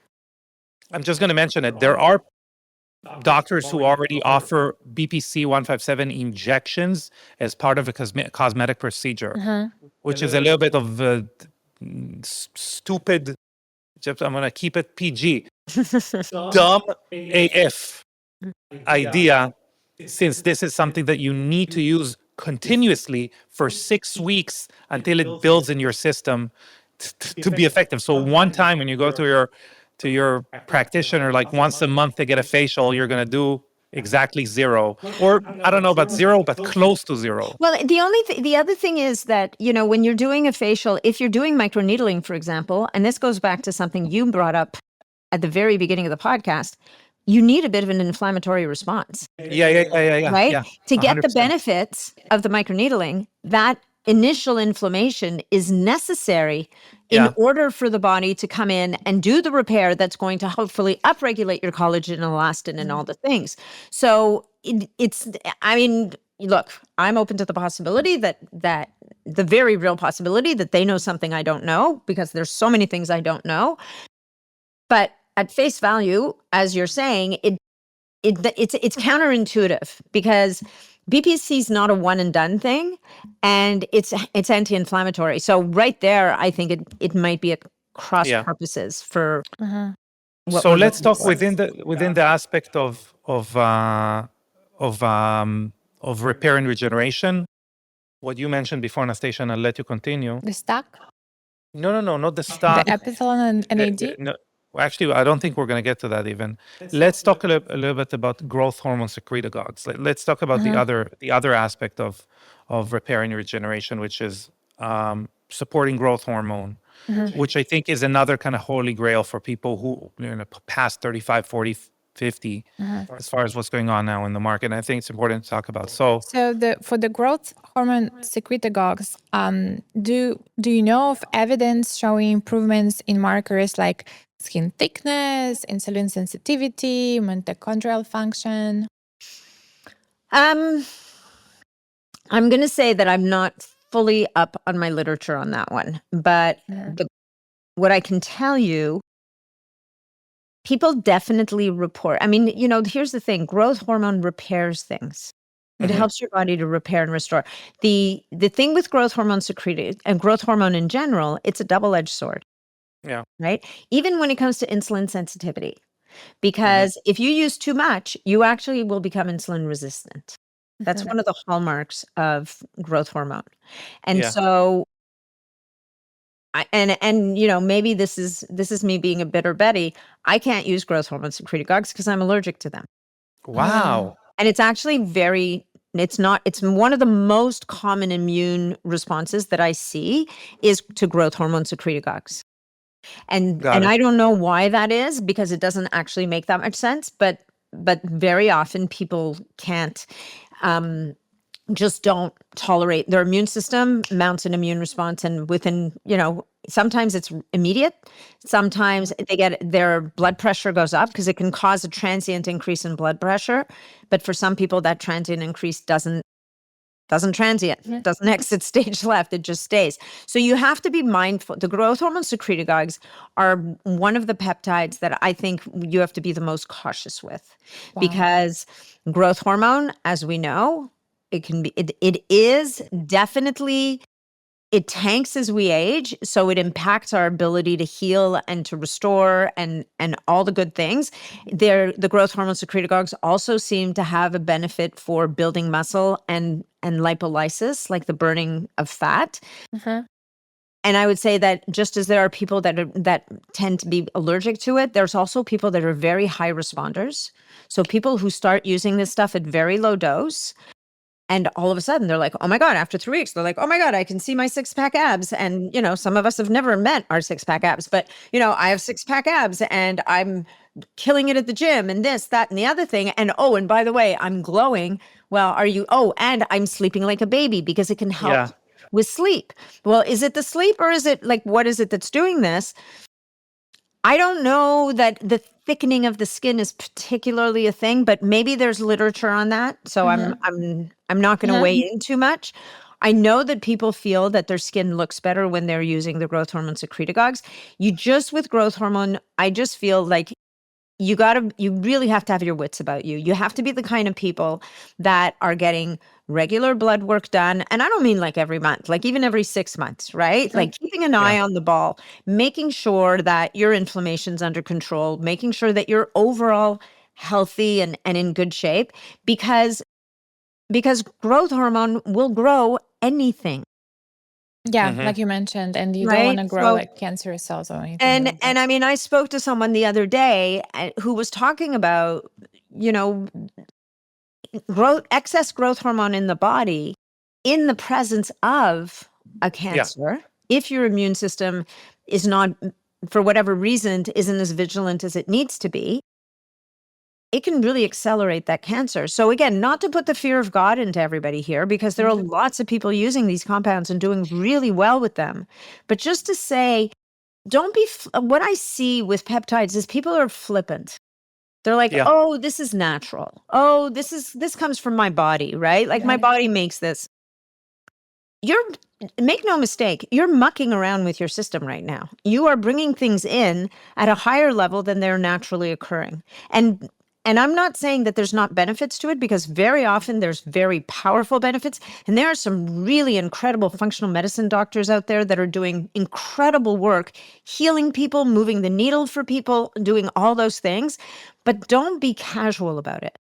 I'm just going to mention it. There are doctors who already offer BPC 157 injections as part of a cosmetic procedure, which is a little bit of a stupid, I'm going to keep it PG, dumb AF idea, since this is something that you need to use continuously for 6 weeks until it builds in your system to be effective. So one time when you go to your practitioner, like once a month to get a facial, you're going to do exactly zero, or I don't know about zero, but close to zero. Well, the other thing is that, when you're doing a facial, if you're doing microneedling, for example, and this goes back to something you brought up at the very beginning of the podcast, you need a bit of an inflammatory response. Yeah. Right? Yeah, to get the 100%. benefits of the microneedling, that initial inflammation is necessary in order for the body to come in and do the repair that's going to hopefully upregulate your collagen and elastin and all the things. So look, I'm open to the possibility that the very real possibility that they know something I don't know, because there's so many things I don't know. But at face value, as you're saying, it's counterintuitive, because BPC is not a one and done thing, and it's anti-inflammatory. So right there, I think it might be a cross purposes for. So let's talk within the aspect of repair and regeneration. What you mentioned before, Anastasia, and I'll let you continue. The stack, No, not the stock. the epithalon and NAD. No, actually, I don't think we're going to get to that even. Let's talk a little bit about growth hormone secretagogues. Let's talk about the other aspect of repair and regeneration, which is supporting growth hormone, which I think is another kind of holy grail for people who past 35, 40, 50, as far as what's going on now in the market. And I think it's important to talk about. So for the growth hormone secretagogues, do you know of evidence showing improvements in markers like skin thickness, insulin sensitivity, mitochondrial function? I'm going to say that I'm not fully up on my literature on that one, but what I can tell you, people definitely report. I mean, here's the thing: growth hormone repairs things. It helps your body to repair and restore. The thing with growth hormone secreted and growth hormone in general, it's a double-edged sword. Yeah. Right. Even when it comes to insulin sensitivity, because if you use too much, you actually will become insulin resistant. That's one of the hallmarks of growth hormone. And so, maybe this is me being a bitter Betty. I can't use growth hormone secretagogues because I'm allergic to them. Wow. And it's actually it's one of the most common immune responses that I see is to growth hormone secretagogues. And I don't know why that is, because it doesn't actually make that much sense, but very often people can't just don't tolerate, their immune system mounts an immune response, and within, sometimes it's immediate, sometimes their blood pressure goes up because it can cause a transient increase in blood pressure, but for some people that transient increase doesn't doesn't transient, doesn't exit stage left, it just stays. So you have to be mindful. The growth hormone secretagogues are one of the peptides that I think you have to be the most cautious with. Because growth hormone, as we know, it is definitely, it tanks as we age, so it impacts our ability to heal and to restore and all the good things. The growth hormone secretagogues also seem to have a benefit for building muscle and lipolysis, like the burning of fat. And I would say that just as there are people that tend to be allergic to it, there's also people that are very high responders. So people who start using this stuff at very low dose, and all of a sudden they're like, oh my God, after 3 weeks, they're like, oh my God, I can see my 6-pack abs. And, some of us have never met our 6-pack abs, but, I have 6-pack abs and I'm killing it at the gym and this, that, and the other thing. And, and by the way, I'm glowing. Well, and I'm sleeping like a baby because it can help with sleep. Well, is it the sleep or is it like, what is it that's doing this? I don't know that the thickening of the skin is particularly a thing, but maybe there's literature on that. So I'm not going to weigh in too much. I know that people feel that their skin looks better when they're using the growth hormone secretagogues. With growth hormone, I just feel like you really have to have your wits about you. You have to be the kind of people that are getting regular blood work done. And I don't mean like every month, like even every 6 months, right? Like keeping an eye on the ball, making sure that your inflammation's under control, making sure that you're overall healthy and in good shape, because growth hormone will grow anything. Yeah, like you mentioned, and you don't want to grow like cancerous cells or anything. And I mean, I spoke to someone the other day who was talking about, excess growth hormone in the body in the presence of a cancer. If your immune system is not, for whatever reason, isn't as vigilant as it needs to be, it can really accelerate that cancer. So again, not to put the fear of God into everybody here, because there are lots of people using these compounds and doing really well with them. But just to say, what I see with peptides is people are flippant. They're like, oh, this is natural. Oh, this comes from my body, right? Like my body makes this. Make no mistake, you're mucking around with your system right now. You are bringing things in at a higher level than they're naturally occurring. And I'm not saying that there's not benefits to it, because very often there's very powerful benefits. And there are some really incredible functional medicine doctors out there that are doing incredible work, healing people, moving the needle for people, doing all those things. But don't be casual about it.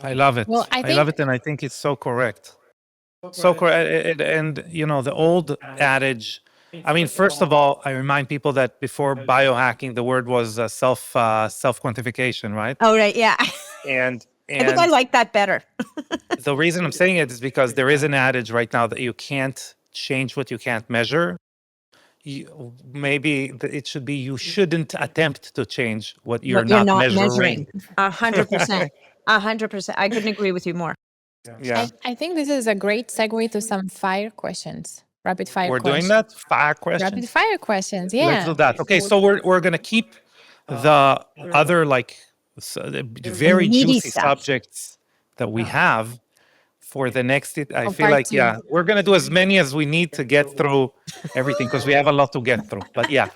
I love it. Well, I love it. And I think it's so correct. So correct. And, the old adage, I mean, first of all, I remind people that before biohacking, the word was self-quantification, right? Oh, right. Yeah. And I think I like that better. The reason I'm saying it is because there is an adage right now that you can't change what you can't measure. Maybe it should be you shouldn't attempt to change what you're not measuring. 100%. 100%. I couldn't agree with you more. Yeah. I think this is a great segue to some fire questions. Rapid fire We're questions. doing that? Fire questions? Rapid fire questions, yeah. Let's do that. Okay, so we're going to keep the other very meaty juicy stuff. subjects that we have for the next. I feel part like, two. we're going to do as many as we need to get through everything, because we have a lot to get through. But yeah.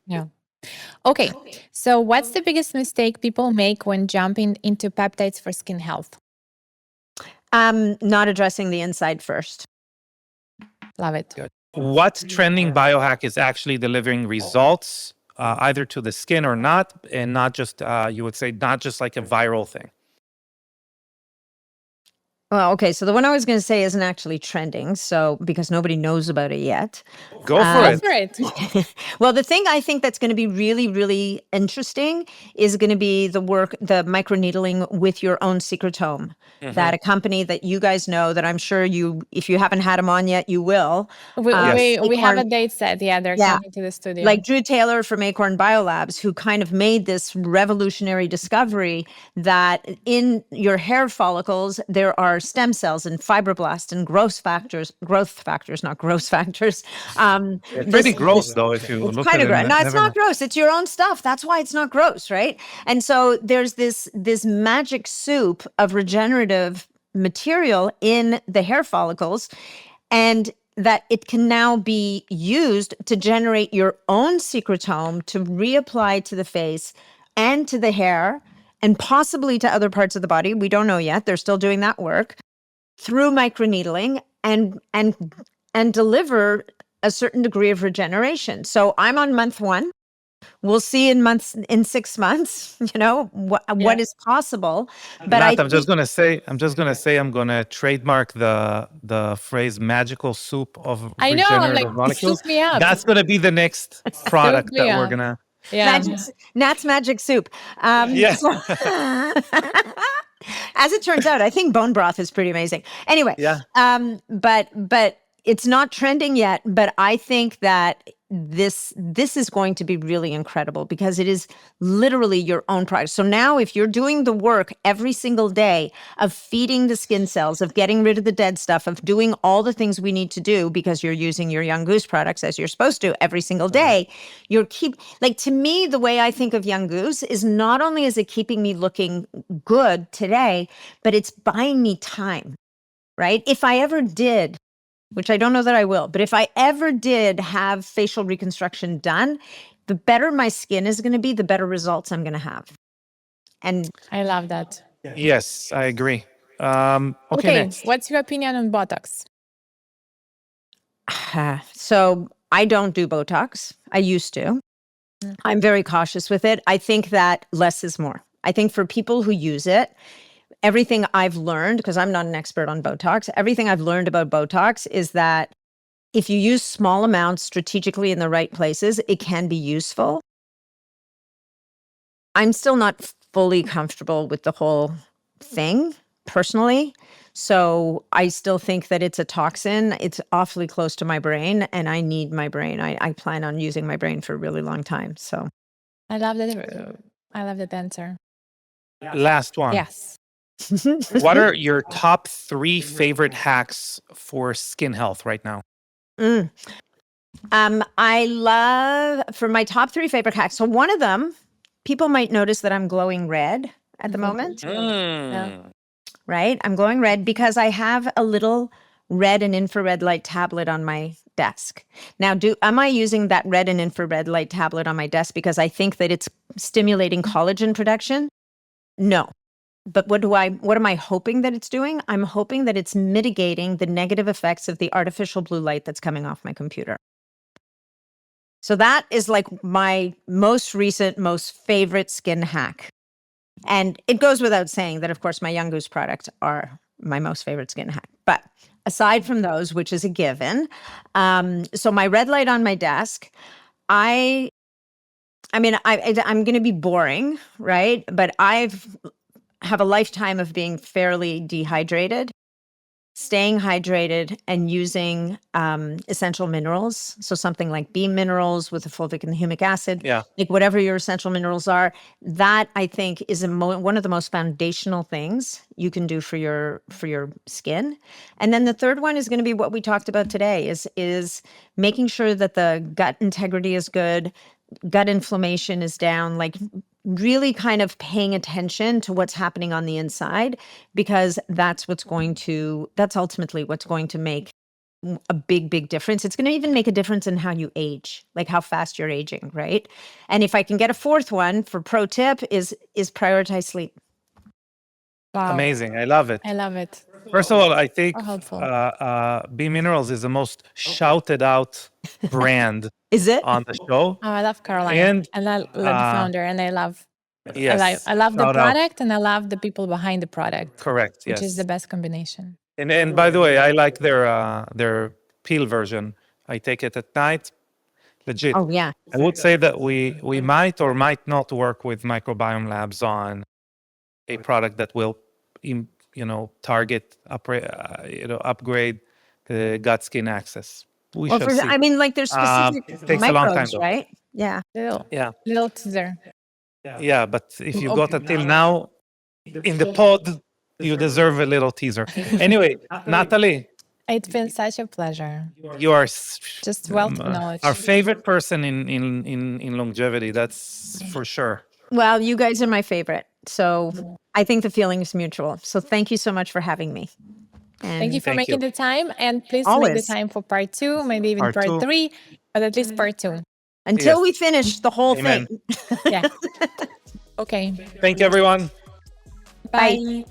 Okay, so what's the biggest mistake people make when jumping into peptides for skin health? Not addressing the inside first. Love it. Good. What trending biohack is actually delivering results, either to the skin or not, and not just, you would say, not just like a viral thing? Well, okay. So the one I was going to say isn't actually trending, because nobody knows about it yet. Go for it. Well, the thing I think that's going to be really, really interesting is going to be the microneedling with your own secretome. That a company that you guys know, that I'm sure if you haven't had them on yet, you will. We have a date set. Yeah, they're coming to the studio. Like Drew Taylor from Acorn Biolabs, who kind of made this revolutionary discovery that in your hair follicles, there are stem cells and fibroblasts and growth factors, not gross factors. It's pretty gross, though, if you look at it. No, it's not gross. It's your own stuff. That's why it's not gross, right? And so there's this magic soup of regenerative material in the hair follicles, and that it can now be used to generate your own secretome to reapply to the face and to the hair and possibly to other parts of the body. We don't know yet. They're still doing that work through microneedling and deliver a certain degree of regeneration. So I'm on month 1. We'll see in 6 months, what is possible. But I'm just gonna say I'm gonna trademark the phrase "magical soup of I know, regenerative molecules." soup me up. That's gonna be the next product that we're gonna. Yeah. Nat's magic soup. Yeah. As it turns out, I think bone broth is pretty amazing. Anyway, Yeah. But it's not trending yet. But I think that this is going to be really incredible because it is literally your own product. So now if you're doing the work every single day of feeding the skin cells, of getting rid of the dead stuff, of doing all the things we need to do because you're using your Young Goose products as you're supposed to every single day, to me, the way I think of Young Goose is not only is it keeping me looking good today, but it's buying me time, right? If I ever did, which I don't know that I will, but if I ever did have facial reconstruction done, the better my skin is going to be, the better results I'm going to have. And I love that. Yes, I agree. Okay, next. What's your opinion on Botox? So I don't do Botox. I used to. I'm very cautious with it. I think that less is more. I think for people who use it, everything I've learned, because I'm not an expert on Botox, everything I've learned about Botox is that if you use small amounts strategically in the right places, it can be useful. I'm still not fully comfortable with the whole thing personally. So I still think that it's a toxin. It's awfully close to my brain and I need my brain. I plan on using my brain for a really long time. So I love that answer. Last one. Yes. What are your top 3 favorite hacks for skin health right now? I love, for my top 3 favorite hacks. So one of them, people might notice that I'm glowing red at the moment. Yeah. Right? I'm glowing red because I have a little red and infrared light tablet on my desk. Now, am I using that red and infrared light tablet on my desk because I think that it's stimulating collagen production? No. But what am I hoping that it's doing? I'm hoping that it's mitigating the negative effects of the artificial blue light that's coming off my computer. So that is like my most recent, most favorite skin hack. And it goes without saying that, of course, my Young Goose products are my most favorite skin hack. But aside from those, which is a given, so my red light on my desk, I'm going to be boring, right? But have a lifetime of being fairly dehydrated, staying hydrated and using essential minerals. So something like B minerals with the fulvic and the humic acid, like whatever your essential minerals are, that I think is one of the most foundational things you can do for your skin. And then the third one is going to be what we talked about today is making sure that the gut integrity is good, gut inflammation is down, like really kind of paying attention to what's happening on the inside, because that's ultimately what's going to make a big, big difference. It's going to even make a difference in how you age, like how fast you're aging, right? And if I can get a fourth one for pro tip is prioritize sleep. Wow. Amazing. I love it. I love it. First of all, I think helpful. B Minerals is the most shouted out brand Is it? on the show. Oh, I love Caroline. And I love the founder, and I love yes, I love the shout out. product, and I love the people behind the product. Correct. Which Yes. is the best combination. And by the way, I like their peel version. I take it at night. Legit. Oh yeah. I would say that we might or might not work with Microbiome Labs on a product that will, target, upgrade the gut skin axis. We shall see. I mean, like there's specific It takes a long time, microbes, though. right? Yeah. Little teaser. Yeah, but if you got until now in the pod, you deserve a little teaser. Anyway, Nathalie, It's been such a pleasure. you are Just wealth of knowledge. our favorite person in longevity. That's for sure. Well, you guys are my favorite. So I think the feeling is mutual. So thank you so much for having me. And Thank you for Thank making you. the time. And please make the Always. time for part 2, maybe even Part part two. 3, but at least part 2. Until Yes. we finish the whole Amen. thing. Yeah. Okay. Thank you, everyone. Bye.